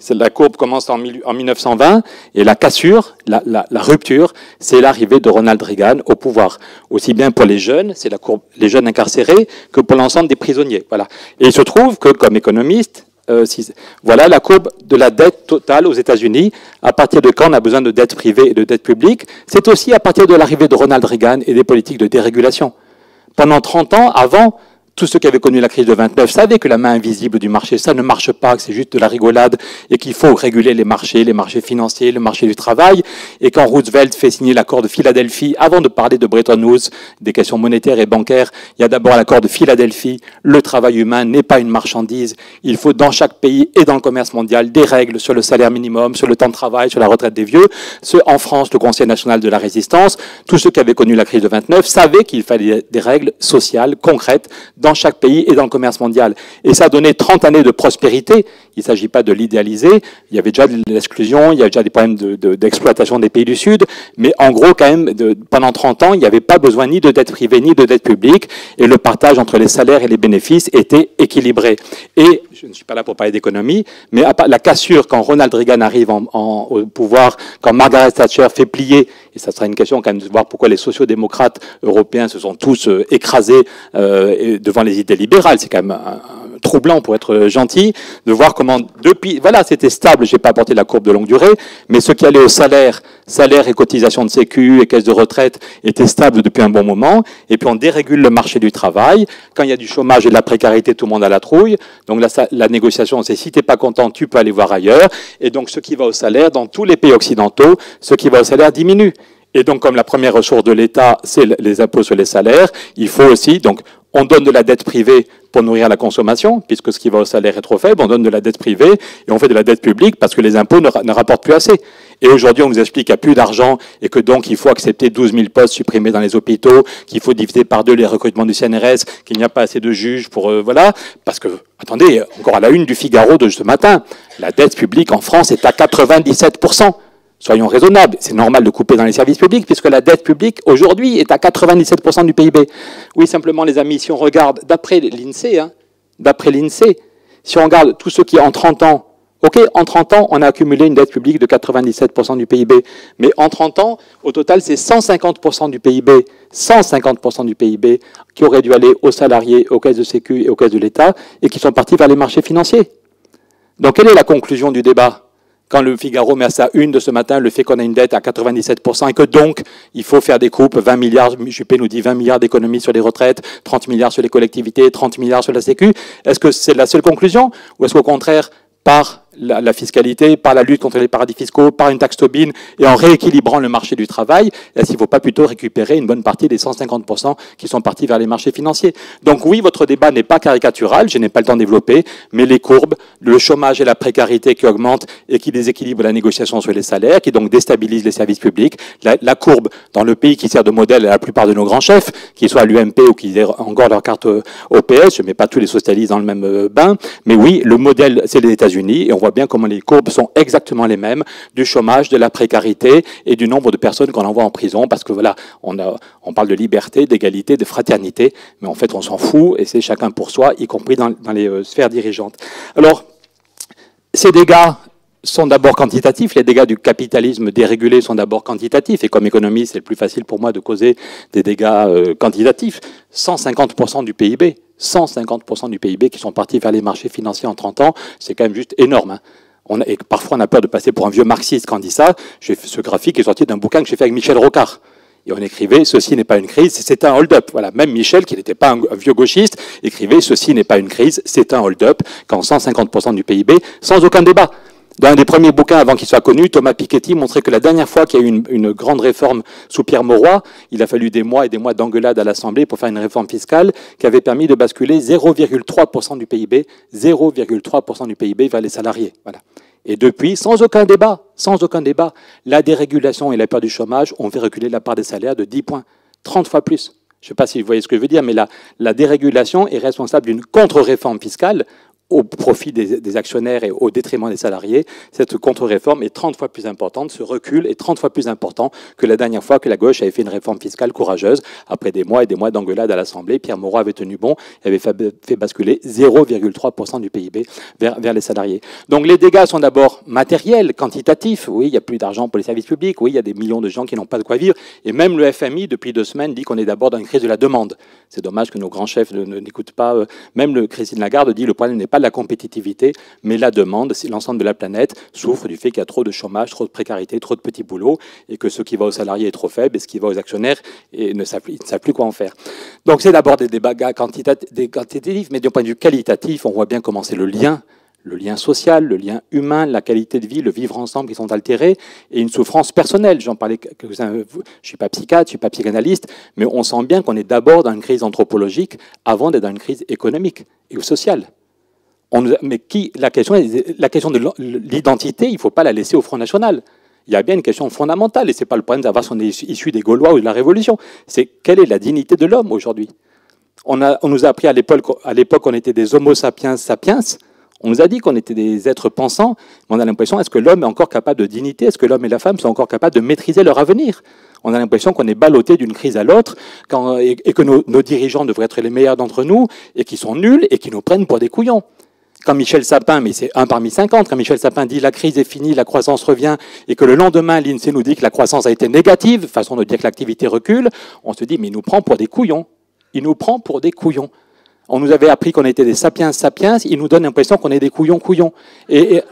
La courbe commence en 1920 et la cassure, la rupture, c'est l'arrivée de Ronald Reagan au pouvoir. Aussi bien pour les jeunes, c'est la courbe, les jeunes incarcérés, que pour l'ensemble des prisonniers. Voilà. Et il se trouve que, comme économiste, voilà la courbe de la dette totale aux États-Unis. À partir de quand on a besoin de dette privée et de dette publique? C'est aussi à partir de l'arrivée de Ronald Reagan et des politiques de dérégulation. Pendant 30 ans, avant, tous ceux qui avaient connu la crise de 29 savaient que la main invisible du marché, ça ne marche pas, que c'est juste de la rigolade et qu'il faut réguler les marchés financiers, le marché du travail. Et quand Roosevelt fait signer l'accord de Philadelphie, avant de parler de Bretton Woods, des questions monétaires et bancaires, il y a d'abord l'accord de Philadelphie. Le travail humain n'est pas une marchandise. Il faut dans chaque pays et dans le commerce mondial des règles sur le salaire minimum, sur le temps de travail, sur la retraite des vieux. En France, le Conseil national de la résistance, tous ceux qui avaient connu la crise de 29 savaient qu'il fallait des règles sociales concrètes dans chaque pays et dans le commerce mondial. Et ça a donné 30 années de prospérité. Il ne s'agit pas de l'idéaliser. Il y avait déjà de l'exclusion, il y avait déjà des problèmes d'exploitation des pays du Sud. Mais en gros, quand même, pendant 30 ans, il n'y avait pas besoin ni de dette privée ni de dette publique. Et le partage entre les salaires et les bénéfices était équilibré. Et je ne suis pas là pour parler d'économie, mais la cassure, quand Ronald Reagan arrive au pouvoir, quand Margaret Thatcher fait plier, et ça sera une question quand même de voir pourquoi les sociodémocrates européens se sont tous écrasés devant les idées libérales. C'est quand même troublant pour être gentil, de voir comment depuis, voilà, c'était stable, je n'ai pas apporté la courbe de longue durée, mais ce qui allait au salaire et cotisations de sécu et caisses de retraite était stable depuis un bon moment, et puis on dérégule le marché du travail. Quand il y a du chômage et de la précarité, tout le monde a la trouille. Donc là, la négociation, c'est si tu n'es pas content, tu peux aller voir ailleurs. Et donc ce qui va au salaire, dans tous les pays occidentaux, ce qui va au salaire diminue. Et donc, comme la première ressource de l'État, c'est les impôts sur les salaires, il faut aussi, donc, on donne de la dette privée pour nourrir la consommation, puisque ce qui va au salaire est trop faible, on donne de la dette privée et on fait de la dette publique parce que les impôts ne rapportent plus assez. Et aujourd'hui, on vous explique qu'il n'y a plus d'argent et que donc il faut accepter 12 000 postes supprimés dans les hôpitaux, qu'il faut diviser par 2 les recrutements du CNRS, qu'il n'y a pas assez de juges pour... voilà, parce que, attendez, encore à la une du Figaro de ce matin, la dette publique en France est à 97%. Soyons raisonnables, c'est normal de couper dans les services publics puisque la dette publique aujourd'hui est à 97% du PIB. Oui, simplement les amis, si on regarde d'après l'INSEE, si on regarde tous ceux qui en 30 ans, ok, en 30 ans, on a accumulé une dette publique de 97% du PIB, mais en 30 ans, au total, c'est 150% du PIB, 150% du PIB qui auraient dû aller aux salariés, aux caisses de sécu et aux caisses de l'État et qui sont partis vers les marchés financiers. Donc, quelle est la conclusion du débat ? Quand le Figaro met à sa une de ce matin le fait qu'on a une dette à 97% et que donc il faut faire des coupes, 20 milliards, Juppé nous dit 20 milliards d'économies sur les retraites, 30 milliards sur les collectivités, 30 milliards sur la Sécu, est-ce que c'est la seule conclusion ou est-ce qu'au contraire, par la fiscalité, par la lutte contre les paradis fiscaux, par une taxe Tobin et en rééquilibrant le marché du travail, est-ce qu'il ne faut pas plutôt récupérer une bonne partie des 150% qui sont partis vers les marchés financiers? Donc oui, votre débat n'est pas caricatural, je n'ai pas le temps de développer, mais les courbes, le chômage et la précarité qui augmentent et qui déséquilibrent la négociation sur les salaires, qui donc déstabilisent les services publics, la courbe dans le pays qui sert de modèle à la plupart de nos grands chefs, qu'ils soient à l'UMP ou qu'ils aient encore leur carte au PS, je ne mets pas tous les socialistes dans le même bain, mais oui, le modèle c'est les États-Unis et on voit bien comment les courbes sont exactement les mêmes du chômage, de la précarité et du nombre de personnes qu'on envoie en prison parce que voilà, on parle de liberté, d'égalité, de fraternité, mais en fait on s'en fout et c'est chacun pour soi, y compris dans les sphères dirigeantes. Alors, ces dégâts sont d'abord quantitatifs. Les dégâts du capitalisme dérégulé sont d'abord quantitatifs. Et comme économiste, c'est le plus facile pour moi de causer des dégâts quantitatifs. 150% du PIB. 150% du PIB qui sont partis vers les marchés financiers en 30 ans, c'est quand même juste énorme. Hein. Et parfois, on a peur de passer pour un vieux marxiste quand on dit ça. Ce graphique est sorti d'un bouquin que j'ai fait avec Michel Rocard. Et on écrivait « Ceci n'est pas une crise, c'est un hold-up ». Voilà, même Michel, qui n'était pas un vieux gauchiste, écrivait « Ceci n'est pas une crise, c'est un hold-up » quand 150% du PIB, sans aucun débat. Dans un des premiers bouquins avant qu'il soit connu, Thomas Piketty montrait que la dernière fois qu'il y a eu une grande réforme sous Pierre Mauroy, il a fallu des mois et des mois d'engueulade à l'Assemblée pour faire une réforme fiscale qui avait permis de basculer 0,3% du PIB, 0,3% du PIB vers les salariés. Voilà. Et depuis, sans aucun débat, la dérégulation et la peur du chômage ont fait reculer la part des salaires de 10 points, 30 fois plus. Je ne sais pas si vous voyez ce que je veux dire, mais la dérégulation est responsable d'une contre-réforme fiscale au profit des actionnaires et au détriment des salariés. Cette contre-réforme est 30 fois plus importante, ce recul est 30 fois plus important que la dernière fois que la gauche avait fait une réforme fiscale courageuse. Après des mois et des mois d'engueulade à l'Assemblée, Pierre Mauroy avait tenu bon et avait fait basculer 0,3% du PIB vers les salariés. Donc les dégâts sont d'abord matériels, quantitatifs. Oui, il n'y a plus d'argent pour les services publics. Oui, il y a des millions de gens qui n'ont pas de quoi vivre. Et même le FMI, depuis 2 semaines, dit qu'on est d'abord dans une crise de la demande. C'est dommage que nos grands chefs n'écoutent pas. Même le Christine Lagarde dit le problème n'est pas la compétitivité, mais la demande. L'ensemble de la planète souffre du fait qu'il y a trop de chômage, trop de précarité, trop de petits boulots, et que ce qui va aux salariés est trop faible, et ce qui va aux actionnaires ne savent plus quoi en faire. Donc c'est d'abord des débats quantitatifs, mais d'un point de vue qualitatif, on voit bien comment c'est le lien social, le lien humain, la qualité de vie, le vivre ensemble qui sont altérés, et une souffrance personnelle. J'en parlais, je ne suis pas psychiatre, je ne suis pas psychanalyste, mais on sent bien qu'on est d'abord dans une crise anthropologique avant d'être dans une crise économique et sociale. Mais la question de l'identité, il ne faut pas la laisser au Front National. Il y a bien une question fondamentale, et ce n'est pas le problème d'avoir si on est issu des Gaulois ou de la Révolution. C'est quelle est la dignité de l'homme aujourd'hui? On nous a appris à l'époque qu'on était des homo sapiens sapiens. On nous a dit qu'on était des êtres pensants, mais on a l'impression, est-ce que l'homme est encore capable de dignité? Est-ce que l'homme et la femme sont encore capables de maîtriser leur avenir? On a l'impression qu'on est ballotté d'une crise à l'autre et que nos dirigeants devraient être les meilleurs d'entre nous et qui sont nuls et qui nous prennent pour des couillons. Quand Michel Sapin, mais c'est 1 parmi 50, quand Michel Sapin dit la crise est finie, la croissance revient, et que le lendemain, l'INSEE nous dit que la croissance a été négative, façon de dire que l'activité recule, on se dit, mais il nous prend pour des couillons. Il nous prend pour des couillons. On nous avait appris qu'on était des sapiens sapiens, il nous donne l'impression qu'on est des couillons couillons.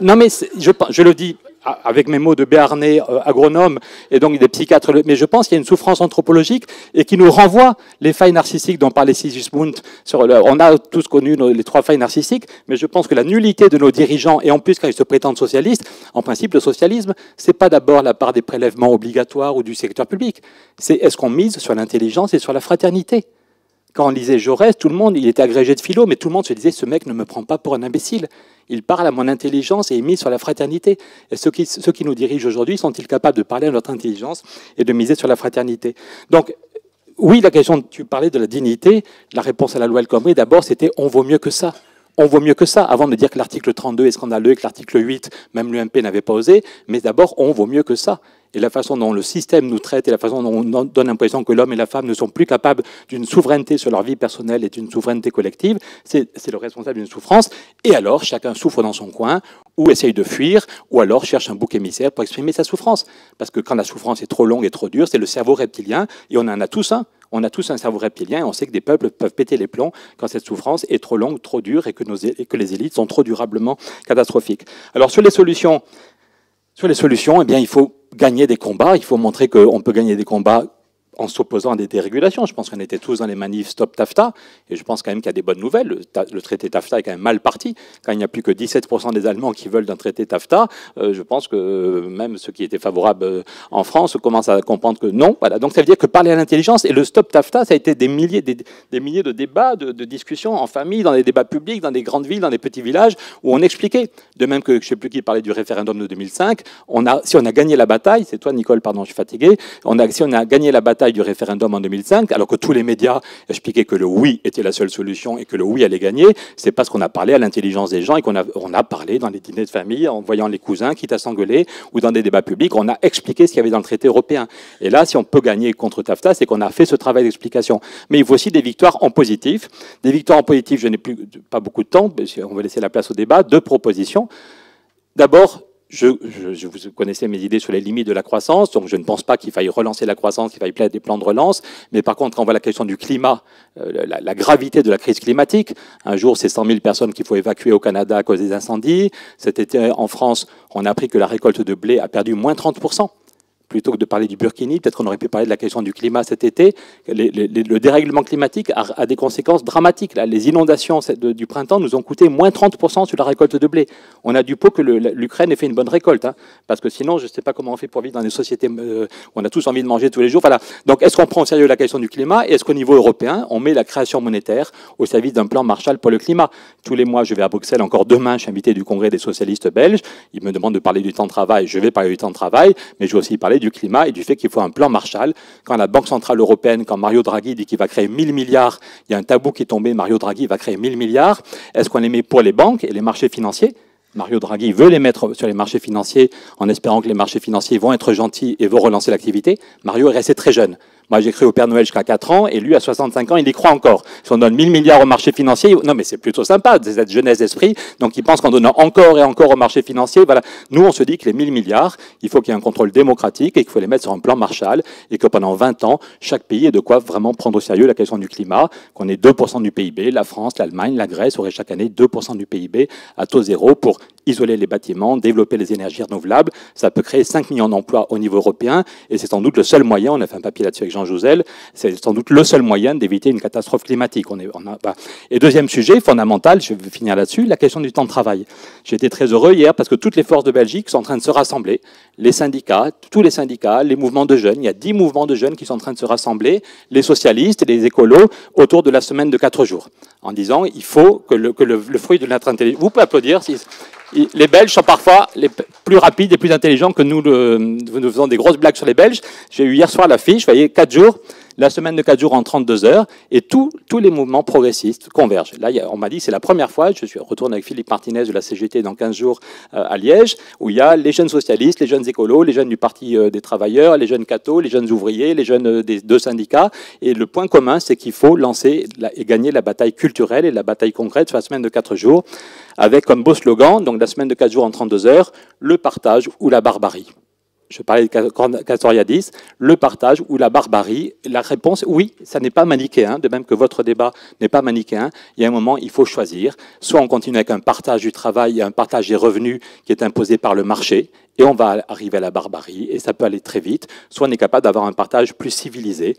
Non mais je le dis avec mes mots de béarnais agronome et donc des psychiatres, mais je pense qu'il y a une souffrance anthropologique et qui nous renvoie les failles narcissiques dont parlait Sigismund. On a tous connu les 3 failles narcissiques, mais je pense que la nullité de nos dirigeants, et en plus quand ils se prétendent socialistes, en principe le socialisme, c'est pas d'abord la part des prélèvements obligatoires ou du secteur public, c'est est-ce qu'on mise sur l'intelligence et sur la fraternité. Quand on lisait Jaurès, tout le monde, il était agrégé de philo, mais tout le monde se disait, ce mec ne me prend pas pour un imbécile. Il parle à mon intelligence et il mise sur la fraternité. Et ceux qui nous dirigent aujourd'hui, sont-ils capables de parler à notre intelligence et de miser sur la fraternité? Donc, oui, la question, tu parlais de la dignité, la réponse à la loi El Khomri, d'abord, c'était « on vaut mieux que ça ». On vaut mieux que ça, avant de dire que l'article 32 est scandaleux et que l'article 8, même l'UMP n'avait pas osé, mais d'abord, on vaut mieux que ça. Et la façon dont le système nous traite et la façon dont on donne l'impression que l'homme et la femme ne sont plus capables d'une souveraineté sur leur vie personnelle et d'une souveraineté collective, c'est le responsable d'une souffrance. Et alors, chacun souffre dans son coin, ou essaye de fuir, ou alors cherche un bouc émissaire pour exprimer sa souffrance. Parce que quand la souffrance est trop longue et trop dure, c'est le cerveau reptilien, et on en a tous un. On a tous un cerveau reptilien et on sait que des peuples peuvent péter les plombs quand cette souffrance est trop longue, trop dure et que les élites sont trop durablement catastrophiques. Alors sur les solutions, eh bien, il faut gagner des combats. Il faut montrer qu'on peut gagner des combats en s'opposant à des dérégulations. Je pense qu'on était tous dans les manifs Stop TAFTA, et je pense quand même qu'il y a des bonnes nouvelles. Le traité TAFTA est quand même mal parti. Quand il n'y a plus que 17% des Allemands qui veulent d'un traité TAFTA, je pense que même ceux qui étaient favorables en France commencent à comprendre que non. Voilà. Donc ça veut dire que parler à l'intelligence, et le Stop TAFTA, ça a été des milliers de débats, de discussions en famille, dans des débats publics, dans des grandes villes, dans des petits villages, où on expliquait, de même que je ne sais plus qui parlait du référendum de 2005, si on a gagné la bataille, c'est toi Nicole, pardon, je suis fatigué, si on a gagné la bataille du référendum en 2005, alors que tous les médias expliquaient que le oui était la seule solution et que le oui allait gagner, c'est parce qu'on a parlé à l'intelligence des gens et qu'on a parlé dans les dîners de famille, en voyant les cousins, quitte à s'engueuler, ou dans des débats publics, on a expliqué ce qu'il y avait dans le traité européen. Et là, si on peut gagner contre TAFTA, c'est qu'on a fait ce travail d'explication. Mais il faut aussi des victoires en positif. Des victoires en positif, je n'ai pas beaucoup de temps, on va laisser la place au débat. 2 propositions. D'abord, vous connaissez mes idées sur les limites de la croissance, donc je ne pense pas qu'il faille relancer la croissance, qu'il faille placer des plans de relance. Mais par contre, quand on voit la question du climat, la gravité de la crise climatique, un jour, c'est 100 000 personnes qu'il faut évacuer au Canada à cause des incendies. Cet été, en France, on a appris que la récolte de blé a perdu moins 30%. Plutôt que de parler du Burkini, peut-être qu'on aurait pu parler de la question du climat cet été. Le dérèglement climatique a des conséquences dramatiques. Là, les inondations du printemps nous ont coûté moins 30% sur la récolte de blé. On a du pot que l'Ukraine ait fait une bonne récolte, hein, parce que sinon, je ne sais pas comment on fait pour vivre dans des sociétés où on a tous envie de manger tous les jours. Voilà. Donc, est-ce qu'on prend au sérieux la question du climat? Et est-ce qu'au niveau européen, on met la création monétaire au service d'un plan Marshall pour le climat? Tous les mois, je vais à Bruxelles. Encore demain, je suis invité du Congrès des socialistes belges. Ils me demandent de parler du temps de travail. Je vais parler du temps de travail, mais je vais aussi parler du climat et du fait qu'il faut un plan Marshall. Quand la Banque Centrale Européenne, quand Mario Draghi dit qu'il va créer 1000 milliards, il y a un tabou qui est tombé, Mario Draghi va créer 1000 milliards. Est-ce qu'on les met pour les banques et les marchés financiers? Mario Draghi veut les mettre sur les marchés financiers en espérant que les marchés financiers vont être gentils et vont relancer l'activité. Mario est resté très jeune. Moi, j'ai cru au Père Noël jusqu'à 4 ans, et lui, à 65 ans, il y croit encore. Si on donne 1000 milliards au marché financier, non, mais c'est plutôt sympa, cette jeunesse d'esprit. Donc, il pense qu'en donnant encore et encore au marché financier, voilà. Nous, on se dit que les 1000 milliards, il faut qu'il y ait un contrôle démocratique et qu'il faut les mettre sur un plan Marshall, et que pendant 20 ans, chaque pays ait de quoi vraiment prendre au sérieux la question du climat, qu'on ait 2% du PIB, la France, l'Allemagne, la Grèce auraient chaque année 2% du PIB à taux zéro pour isoler les bâtiments, développer les énergies renouvelables. Ça peut créer 5 millions d'emplois au niveau européen, et c'est sans doute le seul moyen, on a fait un papier là-dessus avec Jean Jouzel, c'est sans doute le seul moyen d'éviter une catastrophe climatique. Et deuxième sujet fondamental, je vais finir là-dessus, la question du temps de travail. J'ai été très heureux hier parce que toutes les forces de Belgique sont en train de se rassembler, les syndicats, tous les syndicats, les mouvements de jeunes, il y a 10 mouvements de jeunes qui sont en train de se rassembler, les socialistes et les écolos, autour de la semaine de 4 jours, en disant il faut que le fruit de notre intelligence... Vous pouvez applaudir si... Les Belges sont parfois les plus rapides et plus intelligents que nous. Nous faisons des grosses blagues sur les Belges. J'ai eu hier soir l'affiche, vous voyez, 4 jours, la semaine de 4 jours en 32 heures, et tous les mouvements progressistes convergent. Là, on m'a dit, c'est la première fois, je suis retourné avec Philippe Martinez de la CGT dans 15 jours à Liège, où il y a les jeunes socialistes, les jeunes écolos, les jeunes du Parti des travailleurs, les jeunes cathos, les jeunes ouvriers, les jeunes des 2 syndicats. Et le point commun, c'est qu'il faut lancer et gagner la bataille culturelle et la bataille concrète sur la semaine de 4 jours, avec comme beau slogan, donc la semaine de 4 jours en 32 heures, le partage ou la barbarie. Je parlais de Castoriadis, le partage ou la barbarie. La réponse, oui, ça n'est pas manichéen, de même que votre débat n'est pas manichéen. Il y a un moment, il faut choisir. Soit on continue avec un partage du travail et un partage des revenus qui est imposé par le marché, et on va arriver à la barbarie, et ça peut aller très vite. Soit on est capable d'avoir un partage plus civilisé,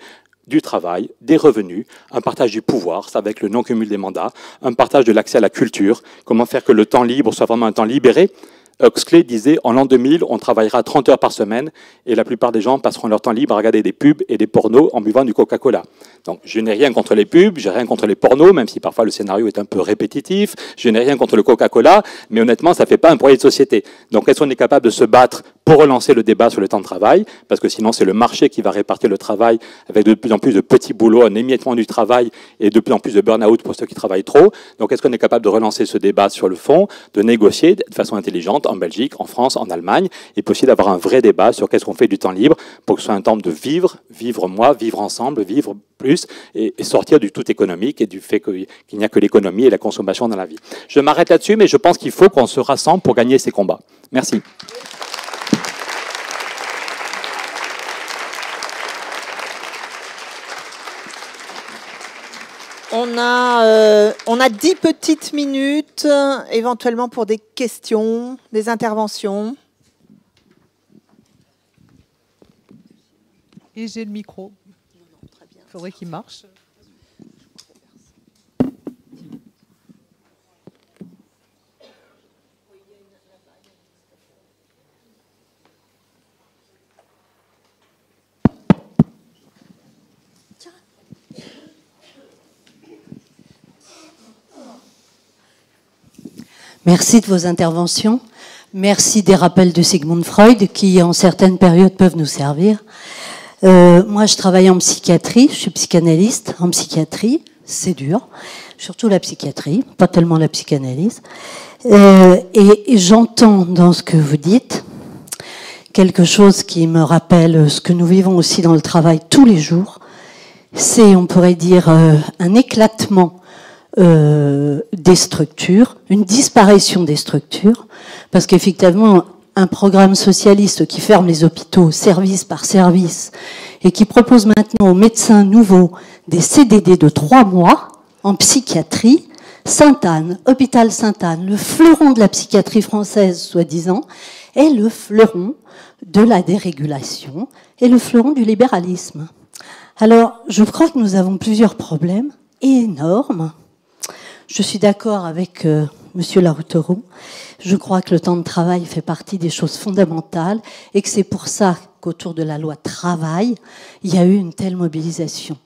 du travail, des revenus, un partage du pouvoir, ça avec le non-cumul des mandats, un partage de l'accès à la culture, comment faire que le temps libre soit vraiment un temps libéré. Huxley disait, en l'an 2000, on travaillera 30 heures par semaine et la plupart des gens passeront leur temps libre à regarder des pubs et des pornos en buvant du Coca-Cola. Donc, je n'ai rien contre les pubs, je n'ai rien contre les pornos, même si parfois le scénario est un peu répétitif. Je n'ai rien contre le Coca-Cola, mais honnêtement, ça ne fait pas un projet de société. Donc, est-ce qu'on est capable de se battre pour relancer le débat sur le temps de travail? Parce que sinon, c'est le marché qui va répartir le travail avec de plus en plus de petits boulots, un émiettement du travail et de plus en plus de burn-out pour ceux qui travaillent trop. Donc, est-ce qu'on est capable de relancer ce débat sur le fond, de négocier de façon intelligente en Belgique, en France, en Allemagne, et puis aussi d'avoir un vrai débat sur qu'est-ce qu'on fait du temps libre pour que ce soit un temps de vivre moi, vivre ensemble, vivre plus, et sortir du tout économique et du fait qu'il n'y a que l'économie et la consommation dans la vie. Je m'arrête là-dessus, mais je pense qu'il faut qu'on se rassemble pour gagner ces combats. Merci. On a 10 petites minutes, éventuellement pour des questions, des interventions. Et j'ai le micro. Il faudrait qu'il marche. Merci de vos interventions. Merci des rappels de Sigmund Freud qui, en certaines périodes, peuvent nous servir. Moi, je travaille en psychiatrie. Je suis psychanalyste en psychiatrie. C'est dur. Surtout la psychiatrie, pas tellement la psychanalyse. Et j'entends dans ce que vous dites quelque chose qui me rappelle ce que nous vivons aussi dans le travail tous les jours. C'est, on pourrait dire, un éclatement des structures, une disparition des structures, parce qu'effectivement, un programme socialiste qui ferme les hôpitaux service par service et qui propose maintenant aux médecins nouveaux des CDD de 3 mois en psychiatrie, Sainte-Anne, hôpital Sainte-Anne, le fleuron de la psychiatrie française, soi-disant, est le fleuron de la dérégulation et le fleuron du libéralisme. Alors, je crois que nous avons plusieurs problèmes énormes. Je suis d'accord avec Monsieur Larouteroux. Je crois que le temps de travail fait partie des choses fondamentales et que c'est pour ça qu'autour de la loi travail, il y a eu une telle mobilisation.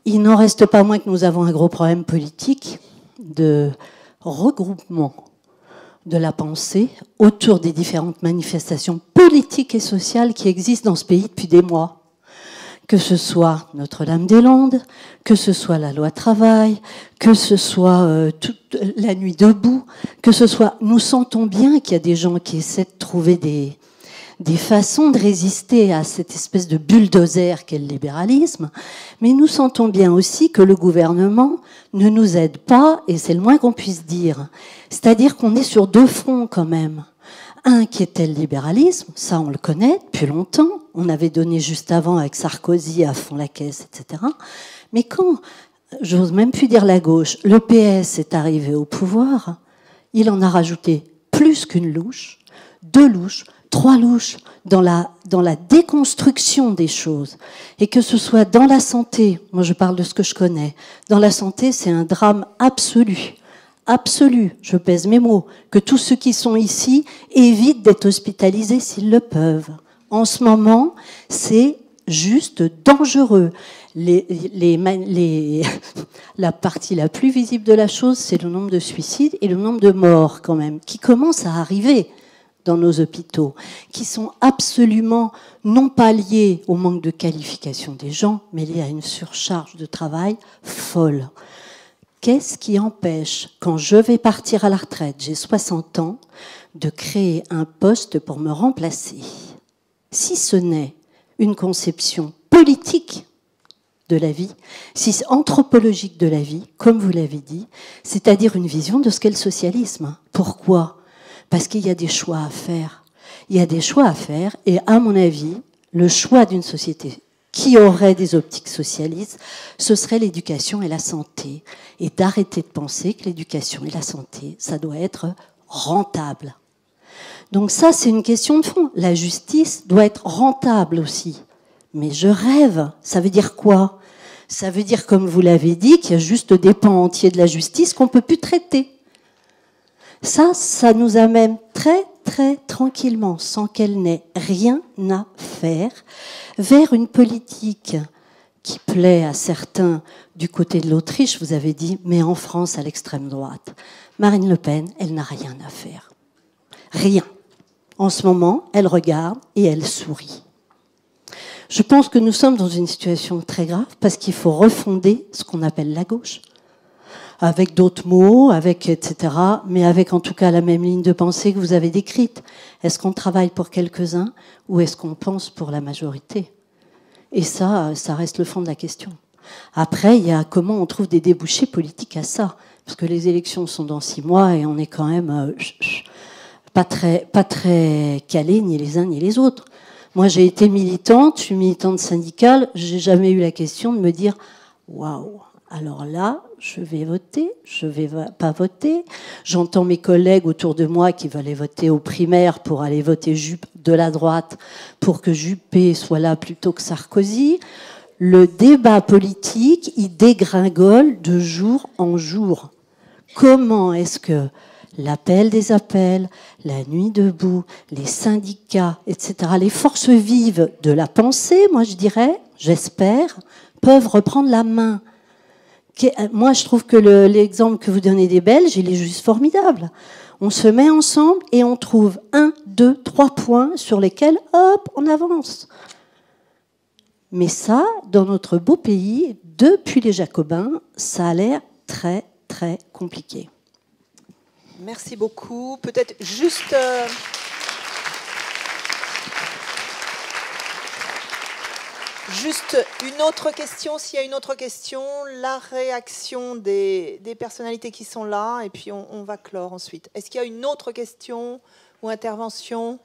Il n'en reste pas moins que nous avons un gros problème politique de regroupement de la pensée autour des différentes manifestations politiques et sociales qui existent dans ce pays depuis des mois. Que ce soit Notre-Dame-des-Landes, que ce soit la loi travail, que ce soit toute la nuit debout, que ce soit... Nous sentons bien qu'il y a des gens qui essaient de trouver des façons de résister à cette espèce de bulldozer qu'est le libéralisme, mais nous sentons bien aussi que le gouvernement ne nous aide pas, et c'est le moins qu'on puisse dire. C'est-à-dire qu'on est sur 2 fronts quand même. Un qui était le libéralisme, ça on le connaît depuis longtemps, on avait donné juste avant avec Sarkozy à fond la caisse, etc. Mais quand, j'ose même plus dire la gauche, le PS est arrivé au pouvoir, il en a rajouté plus qu'une louche, 2 louches, 3 louches dans la déconstruction des choses. Et que ce soit dans la santé, moi je parle de ce que je connais, dans la santé c'est un drame absolu. Absolu, je pèse mes mots, que tous ceux qui sont ici évitent d'être hospitalisés s'ils le peuvent. En ce moment, c'est juste dangereux. La partie la plus visible de la chose, c'est le nombre de suicides et le nombre de morts quand même, qui commencent à arriver dans nos hôpitaux, qui sont absolument non pas liés au manque de qualification des gens, mais liés à une surcharge de travail folle. Qu'est-ce qui empêche, quand je vais partir à la retraite, j'ai 60 ans, de créer un poste pour me remplacer? Si ce n'est une conception politique de la vie, si c'est anthropologique de la vie, comme vous l'avez dit, c'est-à-dire une vision de ce qu'est le socialisme. Pourquoi ? Parce qu'il y a des choix à faire. Il y a des choix à faire, et à mon avis, le choix d'une société qui aurait des optiques socialistes, ce serait l'éducation et la santé. Et d'arrêter de penser que l'éducation et la santé, ça doit être rentable. Donc ça, c'est une question de fond. La justice doit être rentable aussi. Mais je rêve. Ça veut dire quoi ? Ça veut dire, comme vous l'avez dit, qu'il y a juste des pans entiers de la justice qu'on ne peut plus traiter. Ça nous amène très, très tranquillement, sans qu'elle n'ait rien à faire, vers une politique qui plaît à certains du côté de l'Autriche, vous avez dit, mais en France, à l'extrême droite. Marine Le Pen, elle n'a rien à faire. Rien. En ce moment, elle regarde et elle sourit. Je pense que nous sommes dans une situation très grave parce qu'il faut refonder ce qu'on appelle la gauche, avec d'autres mots, avec etc., mais avec en tout cas la même ligne de pensée que vous avez décrite. Est-ce qu'on travaille pour quelques-uns ou est-ce qu'on pense pour la majorité ? Et ça reste le fond de la question. Après, il y a comment on trouve des débouchés politiques à ça, parce que les élections sont dans 6 mois et on est quand même pas très calés ni les uns ni les autres. Moi, j'ai été militante, je suis militante syndicale, j'ai jamais eu la question de me dire waouh. Alors là, je vais voter, je vais pas voter. J'entends mes collègues autour de moi qui veulent aller voter aux primaires pour aller voter Juppé de la droite pour que Juppé soit là plutôt que Sarkozy. Le débat politique, il dégringole de jour en jour. Comment est-ce que l'appel des appels, la nuit debout, les syndicats, etc., les forces vives de la pensée, moi je dirais, j'espère, peuvent reprendre la main. Moi, je trouve que l'exemple que vous donnez des Belges, il est juste formidable. On se met ensemble et on trouve 1, 2, 3 points sur lesquels, hop, on avance. Mais ça, dans notre beau pays, depuis les Jacobins, ça a l'air très, très compliqué. Merci beaucoup. Peut-être juste... Juste une autre question, s'il y a une autre question, la réaction des personnalités qui sont là, et puis on va clore ensuite. Est-ce qu'il y a une autre question ou intervention ?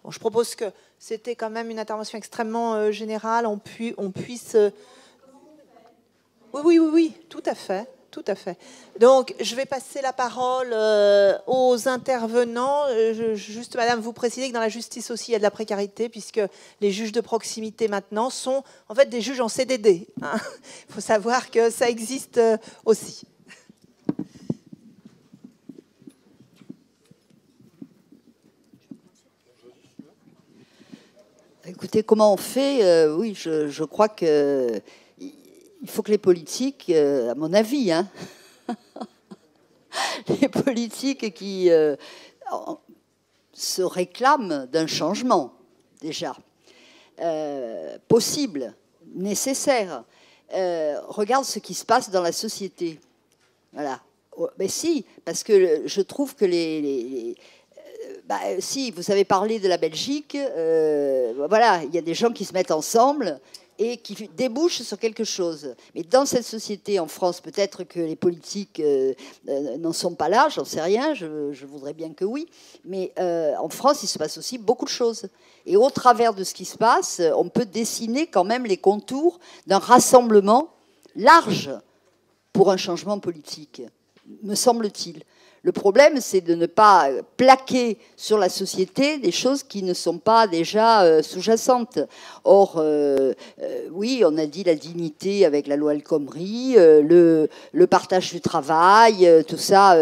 Bon, je propose que c'était quand même une intervention extrêmement générale. On puisse... Oui, tout à fait. Tout à fait. Donc, je vais passer la parole aux intervenants. Juste, madame, vous précisez que dans la justice aussi, il y a de la précarité, puisque les juges de proximité maintenant sont en fait des juges en CDD. Hein. Il faut savoir que ça existe aussi. Écoutez, comment on fait oui, je crois que il faut que les politiques, à mon avis, hein, les politiques qui se réclament d'un changement, déjà, possible, nécessaire, regardent ce qui se passe dans la société. Voilà. Mais si, parce que je trouve que si, vous avez parlé de la Belgique, voilà, il y a des gens qui se mettent ensemble et qui débouchent sur quelque chose. Mais dans cette société, en France, peut-être que les politiques n'en sont pas là, j'en sais rien, je voudrais bien que oui, mais en France, il se passe aussi beaucoup de choses. Et au travers de ce qui se passe, on peut dessiner quand même les contours d'un rassemblement large pour un changement politique, me semble-t-il. Le problème, c'est de ne pas plaquer sur la société des choses qui ne sont pas déjà sous-jacentes. Or, oui, on a dit la dignité avec la loi El Khomri, le partage du travail, tout ça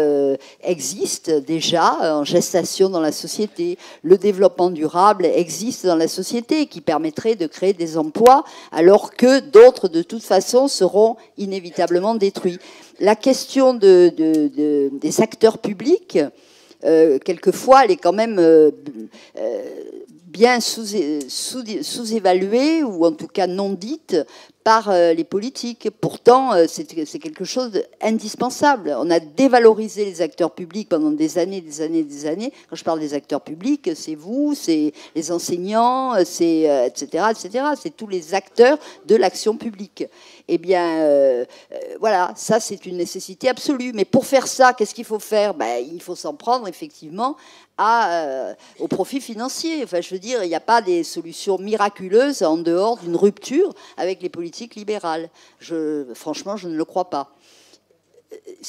existe déjà en gestation dans la société. Le développement durable existe dans la société qui permettrait de créer des emplois alors que d'autres, de toute façon, seront inévitablement détruits. La question des acteurs publics, quelquefois, elle est quand même bien sous-évaluée ou en tout cas non dite par les politiques. Pourtant, c'est quelque chose d'indispensable. On a dévalorisé les acteurs publics pendant des années. Quand je parle des acteurs publics, c'est vous, c'est les enseignants, c'est etc. C'est tous les acteurs de l'action publique. Eh bien, voilà, ça c'est une nécessité absolue. Mais pour faire ça, qu'est-ce qu'il faut faire ? Il faut s'en prendre effectivement au profit financier. Enfin, je veux dire, il n'y a pas des solutions miraculeuses en dehors d'une rupture avec les politiques libérales. Franchement, je ne le crois pas.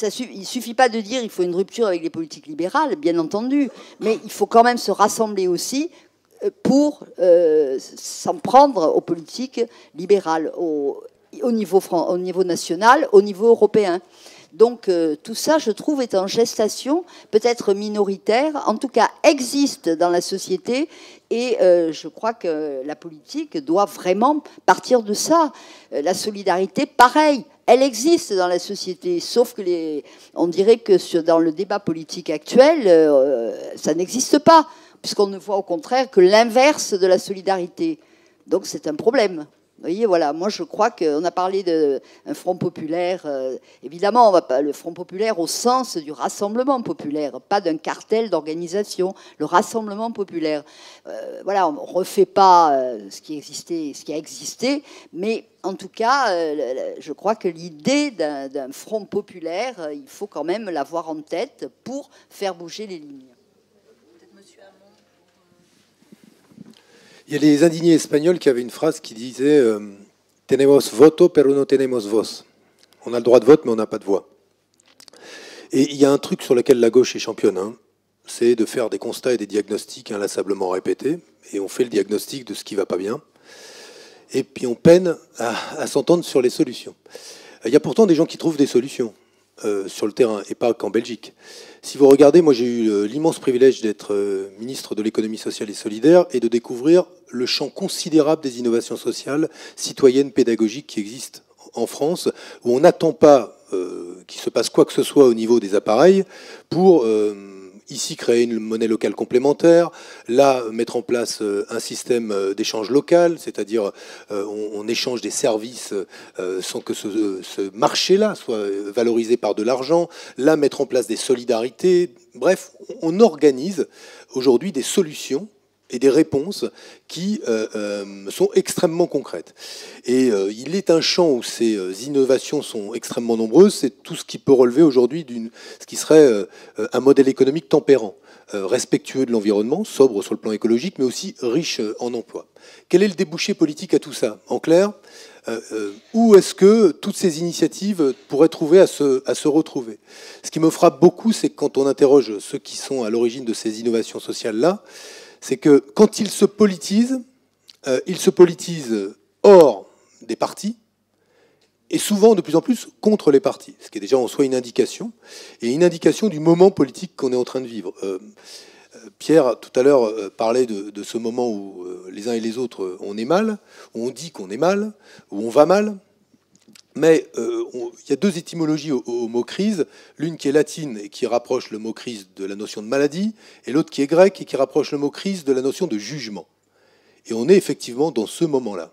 Il ne suffit pas de dire qu'il faut une rupture avec les politiques libérales, bien entendu, mais il faut quand même se rassembler aussi pour s'en prendre aux politiques libérales, au niveau national, au niveau européen. Donc tout ça, je trouve, est en gestation, peut-être minoritaire, en tout cas existe dans la société, et je crois que la politique doit vraiment partir de ça. La solidarité, pareil, elle existe dans la société, sauf que on dirait que dans le débat politique actuel, ça n'existe pas, puisqu'on ne voit au contraire que l'inverse de la solidarité. Donc c'est un problème. Vous voyez, voilà, moi je crois qu'on a parlé d'un front populaire, évidemment, le front populaire au sens du rassemblement populaire, pas d'un cartel d'organisation, le rassemblement populaire. Voilà, on ne refait pas ce qui a existé, mais en tout cas, je crois que l'idée d'un front populaire, il faut quand même l'avoir en tête pour faire bouger les lignes. Il y a les indignés espagnols qui avaient une phrase qui disait « Tenemos voto, pero no tenemos voz ». On a le droit de vote, mais on n'a pas de voix. Et il y a un truc sur lequel la gauche est championne, hein, c'est de faire des constats et des diagnostics inlassablement répétés. Et on fait le diagnostic de ce qui ne va pas bien. Et puis on peine à s'entendre sur les solutions. Il y a pourtant des gens qui trouvent des solutions sur le terrain, et pas qu'en Belgique. Si vous regardez, moi j'ai eu l'immense privilège d'être ministre de l'économie sociale et solidaire et de découvrir le champ considérable des innovations sociales, citoyennes, pédagogiques qui existent en France, où on n'attend pas qu'il se passe quoi que ce soit au niveau des appareils pour ici créer une monnaie locale complémentaire, là mettre en place un système d'échange local, c'est-à-dire on échange des services sans que ce marché-là soit valorisé par de l'argent, là mettre en place des solidarités, bref, on organise aujourd'hui des solutions et des réponses qui sont extrêmement concrètes. Et il est un champ où ces innovations sont extrêmement nombreuses, c'est tout ce qui peut relever aujourd'hui ce qui serait un modèle économique tempérant, respectueux de l'environnement, sobre sur le plan écologique, mais aussi riche en emplois. Quel est le débouché politique à tout ça? En clair, où est-ce que toutes ces initiatives pourraient trouver à se retrouver? Ce qui me frappe beaucoup, c'est que quand on interroge ceux qui sont à l'origine de ces innovations sociales-là, c'est que quand ils se politisent hors des partis, et souvent de plus en plus contre les partis, ce qui est déjà en soi une indication, et une indication du moment politique qu'on est en train de vivre. Pierre, tout à l'heure, parlait de ce moment où les uns et les autres, on est mal, où on dit qu'on est mal, où on va mal. Mais il y a deux étymologies au mot crise, l'une qui est latine et qui rapproche le mot crise de la notion de maladie, et l'autre qui est grecque et qui rapproche le mot crise de la notion de jugement. Et on est effectivement dans ce moment-là,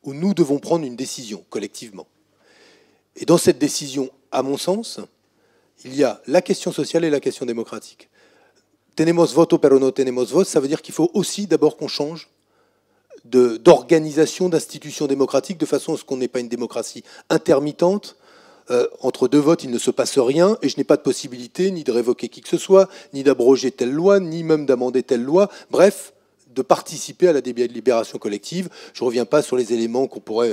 où nous devons prendre une décision collectivement. Et dans cette décision, à mon sens, il y a la question sociale et la question démocratique. Tenemos voto pero no tenemos voz, ça veut dire qu'il faut aussi d'abord qu'on change d'organisation, d'institutions démocratiques, de façon à ce qu'on n'ait pas une démocratie intermittente. Entre deux votes, il ne se passe rien, et je n'ai pas de possibilité ni de révoquer qui que ce soit, ni d'abroger telle loi, ni même d'amender telle loi. Bref, de participer à la délibération collective. Je ne reviens pas sur les éléments qu'on pourrait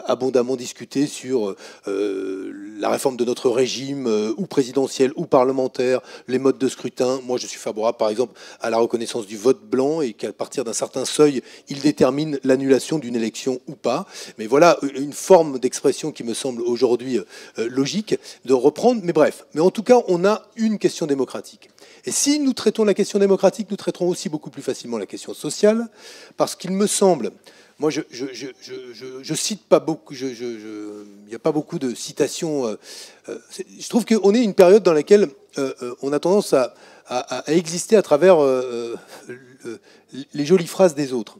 abondamment discuter sur la réforme de notre régime, ou présidentiel, ou parlementaire, les modes de scrutin. Moi, je suis favorable, par exemple, à la reconnaissance du vote blanc et qu'à partir d'un certain seuil, il détermine l'annulation d'une élection ou pas. Mais voilà une forme d'expression qui me semble aujourd'hui logique de reprendre. Mais bref, mais en tout cas, on a une question démocratique. Et si nous traitons la question démocratique, nous traiterons aussi beaucoup plus facilement la question sociale, parce qu'il me semble, moi je cite pas beaucoup, il n'y a pas beaucoup de citations. Je trouve qu'on est une période dans laquelle on a tendance à exister à travers les jolies phrases des autres.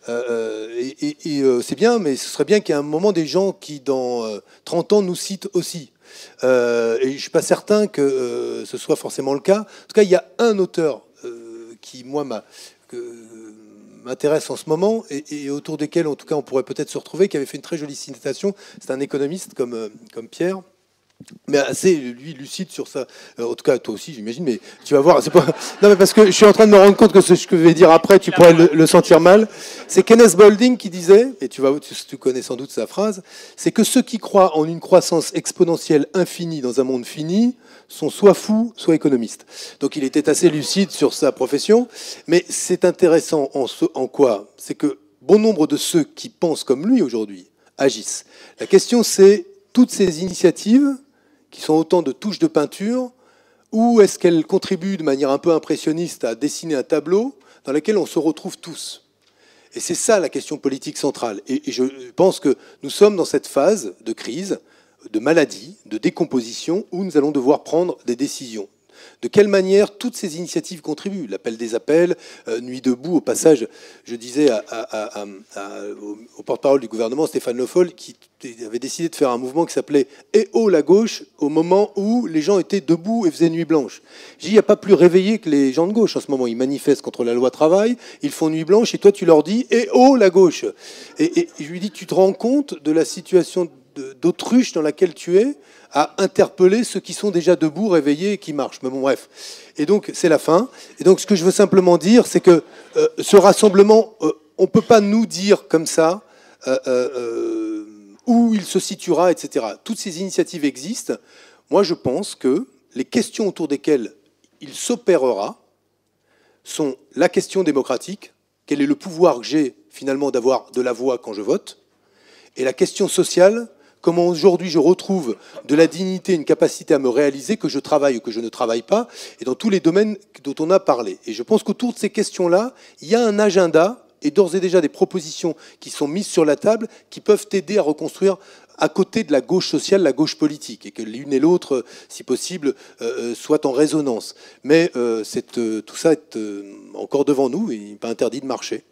C'est bien, mais ce serait bien qu'il y ait un moment des gens qui, dans 30 ans, nous citent aussi. Et je ne suis pas certain que ce soit forcément le cas. En tout cas, il y a un auteur qui, moi, m'intéresse en ce moment et autour desquels, en tout cas, on pourrait peut-être se retrouver, qui avait fait une très jolie citation. C'est un économiste comme Pierre, mais assez, lui, lucide sur ça. En tout cas, toi aussi, j'imagine, mais tu vas voir. C'est pas... Non, mais parce que je suis en train de me rendre compte que ce que je vais dire après, tu pourrais le sentir mal. C'est Kenneth Boulding qui disait, et tu connais sans doute sa phrase, c'est que ceux qui croient en une croissance exponentielle infinie dans un monde fini sont soit fous, soit économistes. Donc il était assez lucide sur sa profession, mais c'est intéressant en quoi? C'est que bon nombre de ceux qui pensent comme lui aujourd'hui agissent. La question, c'est toutes ces initiatives qui sont autant de touches de peinture, ou est-ce qu'elles contribuent de manière un peu impressionniste à dessiner un tableau dans lequel on se retrouve tous? Et c'est ça la question politique centrale. Et je pense que nous sommes dans cette phase de crise, de maladie, de décomposition, où nous allons devoir prendre des décisions. De quelle manière toutes ces initiatives contribuent? L'appel des appels, Nuit debout, au passage, je disais au porte-parole du gouvernement, Stéphane Le Foll, qui avait décidé de faire un mouvement qui s'appelait « Eh oh la gauche !» au moment où les gens étaient debout et faisaient nuit blanche. J'ai dit, il n'y a pas plus réveillé que les gens de gauche en ce moment. Ils manifestent contre la loi travail, ils font nuit blanche, et toi tu leur dis « Eh oh la gauche !» Et je lui dis, tu te rends compte de la situation d'autruche dans laquelle tu es, à interpeller ceux qui sont déjà debout, réveillés et qui marchent. Mais bon, bref. Et donc, c'est la fin. Et donc, ce que je veux simplement dire, c'est que ce rassemblement, on ne peut pas nous dire comme ça où il se situera, etc. Toutes ces initiatives existent. Moi, je pense que les questions autour desquelles il s'opérera sont la question démocratique, quel est le pouvoir que j'ai finalement d'avoir de la voix quand je vote, et la question sociale, comment aujourd'hui je retrouve de la dignité, une capacité à me réaliser, que je travaille ou que je ne travaille pas, et dans tous les domaines dont on a parlé. Et je pense qu'autour de ces questions-là, il y a un agenda, et d'ores et déjà des propositions qui sont mises sur la table, qui peuvent aider à reconstruire à côté de la gauche sociale, la gauche politique, et que l'une et l'autre, si possible, soient en résonance. Mais tout ça est encore devant nous, et il n'est pas interdit de marcher.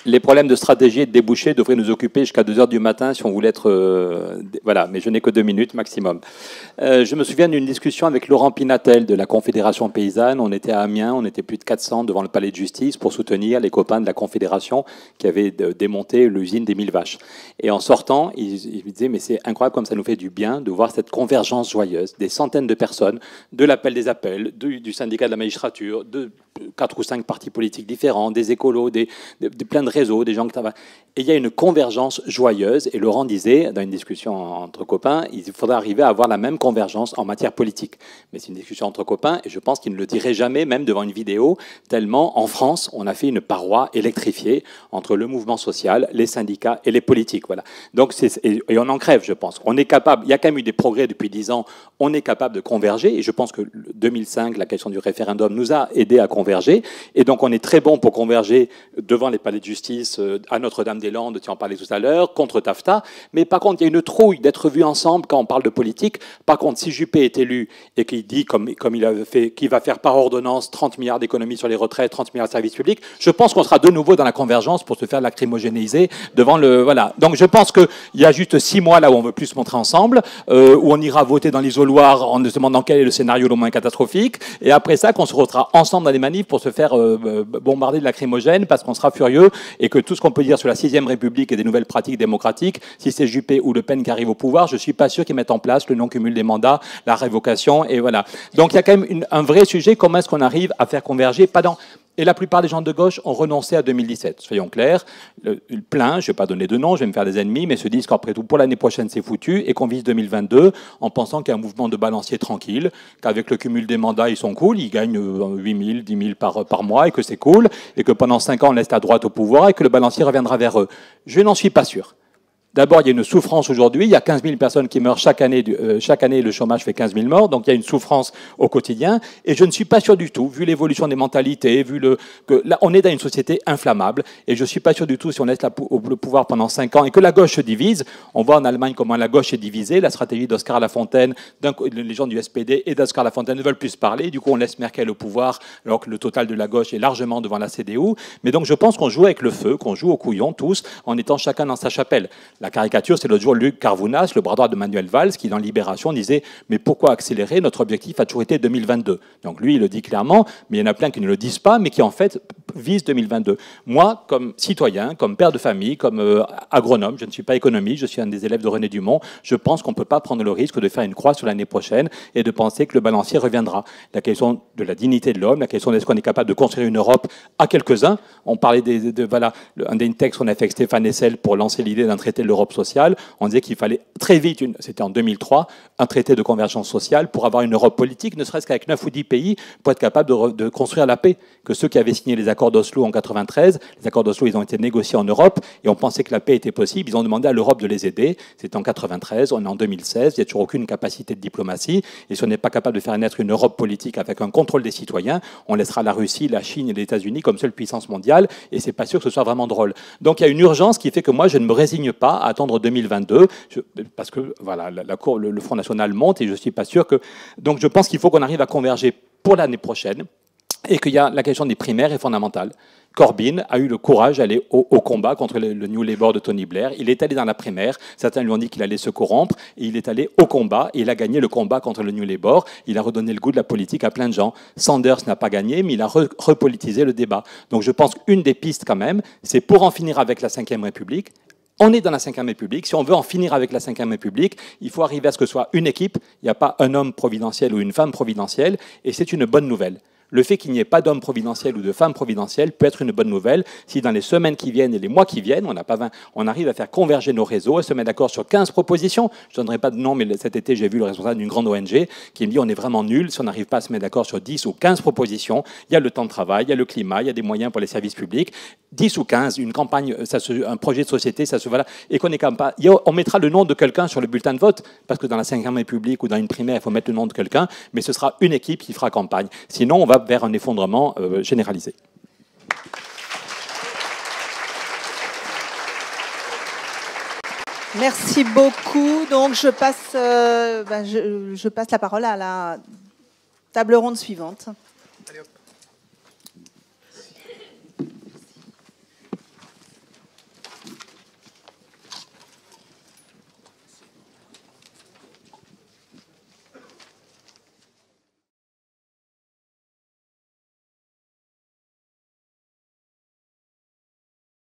Les problèmes de stratégie et de débouchés devraient nous occuper jusqu'à 2 h du matin si on voulait être... voilà, mais je n'ai que 2 minutes maximum. Je me souviens d'une discussion avec Laurent Pinatel de la Confédération paysanne. On était à Amiens, on était plus de 400 devant le palais de justice pour soutenir les copains de la Confédération qui avaient démonté l'usine des 1000 vaches. Et en sortant, il me disait, mais c'est incroyable comme ça nous fait du bien de voir cette convergence joyeuse des centaines de personnes, de l'appel des appels, du syndicat de la magistrature, de 4 ou 5 partis politiques différents, des écolos, des plein de réseaux, des gens qui travaillent. Et il y a une convergence joyeuse. Et Laurent disait, dans une discussion entre copains, il faudrait arriver à avoir la même convergence en matière politique. Mais c'est une discussion entre copains, et je pense qu'il ne le dirait jamais, même devant une vidéo, tellement en France, on a fait une paroi électrifiée entre le mouvement social, les syndicats et les politiques. Voilà. Donc, et on en crève, je pense. On est capable, il y a quand même eu des progrès depuis 10 ans, on est capable de converger, et je pense que 2005, la question du référendum, nous a aidé à converger, et donc on est très bon pour converger devant les palais de justice, à Notre-Dame-des-Landes, tu en parlais tout à l'heure, contre TAFTA, mais par contre, il y a une trouille d'être vus ensemble quand on parle de politique. Par contre, si Juppé est élu et qu'il dit, comme il avait fait, qu'il va faire par ordonnance 30 milliards d'économies sur les retraites, 30 milliards de services publics, je pense qu'on sera de nouveau dans la convergence pour se faire lacrymogénéiser devant le... Voilà. Donc je pense qu'il y a juste 6 mois là où on veut plus se montrer ensemble, où on ira voter dans l'isoloir en se demandant quel est le scénario le moins catastrophique, et après ça, qu'on se retrouvera ensemble dans les manifs pour se faire bombarder de lacrymogènes parce qu'on sera furieux, et que tout ce qu'on peut dire sur la 6e République et des nouvelles pratiques démocratiques, si c'est Juppé ou Le Pen qui arrive au pouvoir, je ne suis pas sûr qu'ils mettent en place le non-cumul des mandats, la révocation, et voilà. Donc il y a quand même un vrai sujet, comment est-ce qu'on arrive à faire converger, pas dans... Et la plupart des gens de gauche ont renoncé à 2017, soyons clairs. Plein, je ne vais pas donner de nom, je vais me faire des ennemis, mais se disent qu'après tout, pour l'année prochaine, c'est foutu, et qu'on vise 2022 en pensant qu'il y a un mouvement de balancier tranquille, qu'avec le cumul des mandats, ils sont cool, ils gagnent 8 000, 10 000 par mois, et que c'est cool, et que pendant 5 ans, on laisse la droite au pouvoir, et que le balancier reviendra vers eux. Je n'en suis pas sûr. D'abord, il y a une souffrance aujourd'hui. Il y a 15 000 personnes qui meurent chaque année. Chaque année, le chômage fait 15 000 morts. Donc, il y a une souffrance au quotidien. Et je ne suis pas sûr du tout, vu l'évolution des mentalités, que là, on est dans une société inflammable. Et je ne suis pas sûr du tout, si on laisse le pouvoir pendant 5 ans et que la gauche se divise. On voit en Allemagne comment la gauche est divisée. La stratégie d'Oskar Lafontaine, les gens du SPD et d'Oskar Lafontaine ne veulent plus se parler. Du coup, on laisse Merkel au pouvoir, alors que le total de la gauche est largement devant la CDU. Mais donc, je pense qu'on joue avec le feu, qu'on joue au couillon tous, en étant chacun dans sa chapelle. La caricature, c'est l'autre jour Luc Carvounas, le bras droit de Manuel Valls, qui dans Libération disait « Mais pourquoi accélérer? Notre objectif a toujours été 2022. » Donc lui, il le dit clairement, mais il y en a plein qui ne le disent pas, mais qui en fait visent 2022. Moi, comme citoyen, comme père de famille, comme agronome, je ne suis pas économiste, je suis un des élèves de René Dumont, je pense qu'on ne peut pas prendre le risque de faire une croix sur l'année prochaine et de penser que le balancier reviendra. La question de la dignité de l'homme, la question est-ce qu'on est capable de construire une Europe à quelques-uns. On parlait voilà, un des textes qu'on a fait avec Stéphane Hessel pour lancer l'idée d'un traité de l'Europe sociale. On disait qu'il fallait très vite, c'était en 2003, un traité de convergence sociale pour avoir une Europe politique, ne serait-ce qu'avec 9 ou 10 pays, pour être capable de construire la paix. Que ceux qui avaient signé les accords d'Oslo en 93, les accords d'Oslo, ils ont été négociés en Europe, et on pensait que la paix était possible. Ils ont demandé à l'Europe de les aider. C'était en 93, on est en 2016, il n'y a toujours aucune capacité de diplomatie. Et si on n'est pas capable de faire naître une Europe politique avec un contrôle des citoyens, on laissera la Russie, la Chine et les États-Unis comme seule puissance mondiale, et c'est pas sûr que ce soit vraiment drôle. Donc il y a une urgence qui fait que moi, je ne me résigne pas à attendre 2022, parce que voilà, le Front National monte, et je ne suis pas sûr que... Donc je pense qu'il faut qu'on arrive à converger pour l'année prochaine, et qu'il y a la question des primaires est fondamentale. Corbyn a eu le courage d'aller au combat contre le New Labour de Tony Blair. Il est allé dans la primaire. Certains lui ont dit qu'il allait se corrompre. Et il est allé au combat. Et il a gagné le combat contre le New Labour. Il a redonné le goût de la politique à plein de gens. Sanders n'a pas gagné, mais il a repolitisé le débat. Donc je pense qu'une des pistes quand même, c'est pour en finir avec la Ve République. On est dans la Ve République. Si on veut en finir avec la Ve République, il faut arriver à ce que ce soit une équipe. Il n'y a pas un homme providentiel ou une femme providentielle. Et c'est une bonne nouvelle. Le fait qu'il n'y ait pas d'homme providentiel ou de femme providentielle peut être une bonne nouvelle si dans les semaines qui viennent et les mois qui viennent, on arrive à faire converger nos réseaux et se mettre d'accord sur 15 propositions. Je ne donnerai pas de nom, mais cet été, j'ai vu le responsable d'une grande ONG qui me dit on est vraiment nul si on n'arrive pas à se mettre d'accord sur 10 ou 15 propositions. Il y a le temps de travail, il y a le climat, il y a des moyens pour les services publics. 10 ou 15, une campagne, un projet de société, ça se voilà, et qu'on est capable pas. On mettra le nom de quelqu'un sur le bulletin de vote, parce que dans la Ve République ou dans une primaire, il faut mettre le nom de quelqu'un, mais ce sera une équipe qui fera campagne. Sinon, on va vers un effondrement généralisé. Merci beaucoup. Donc, je passe la parole à la table ronde suivante. Allez, hop.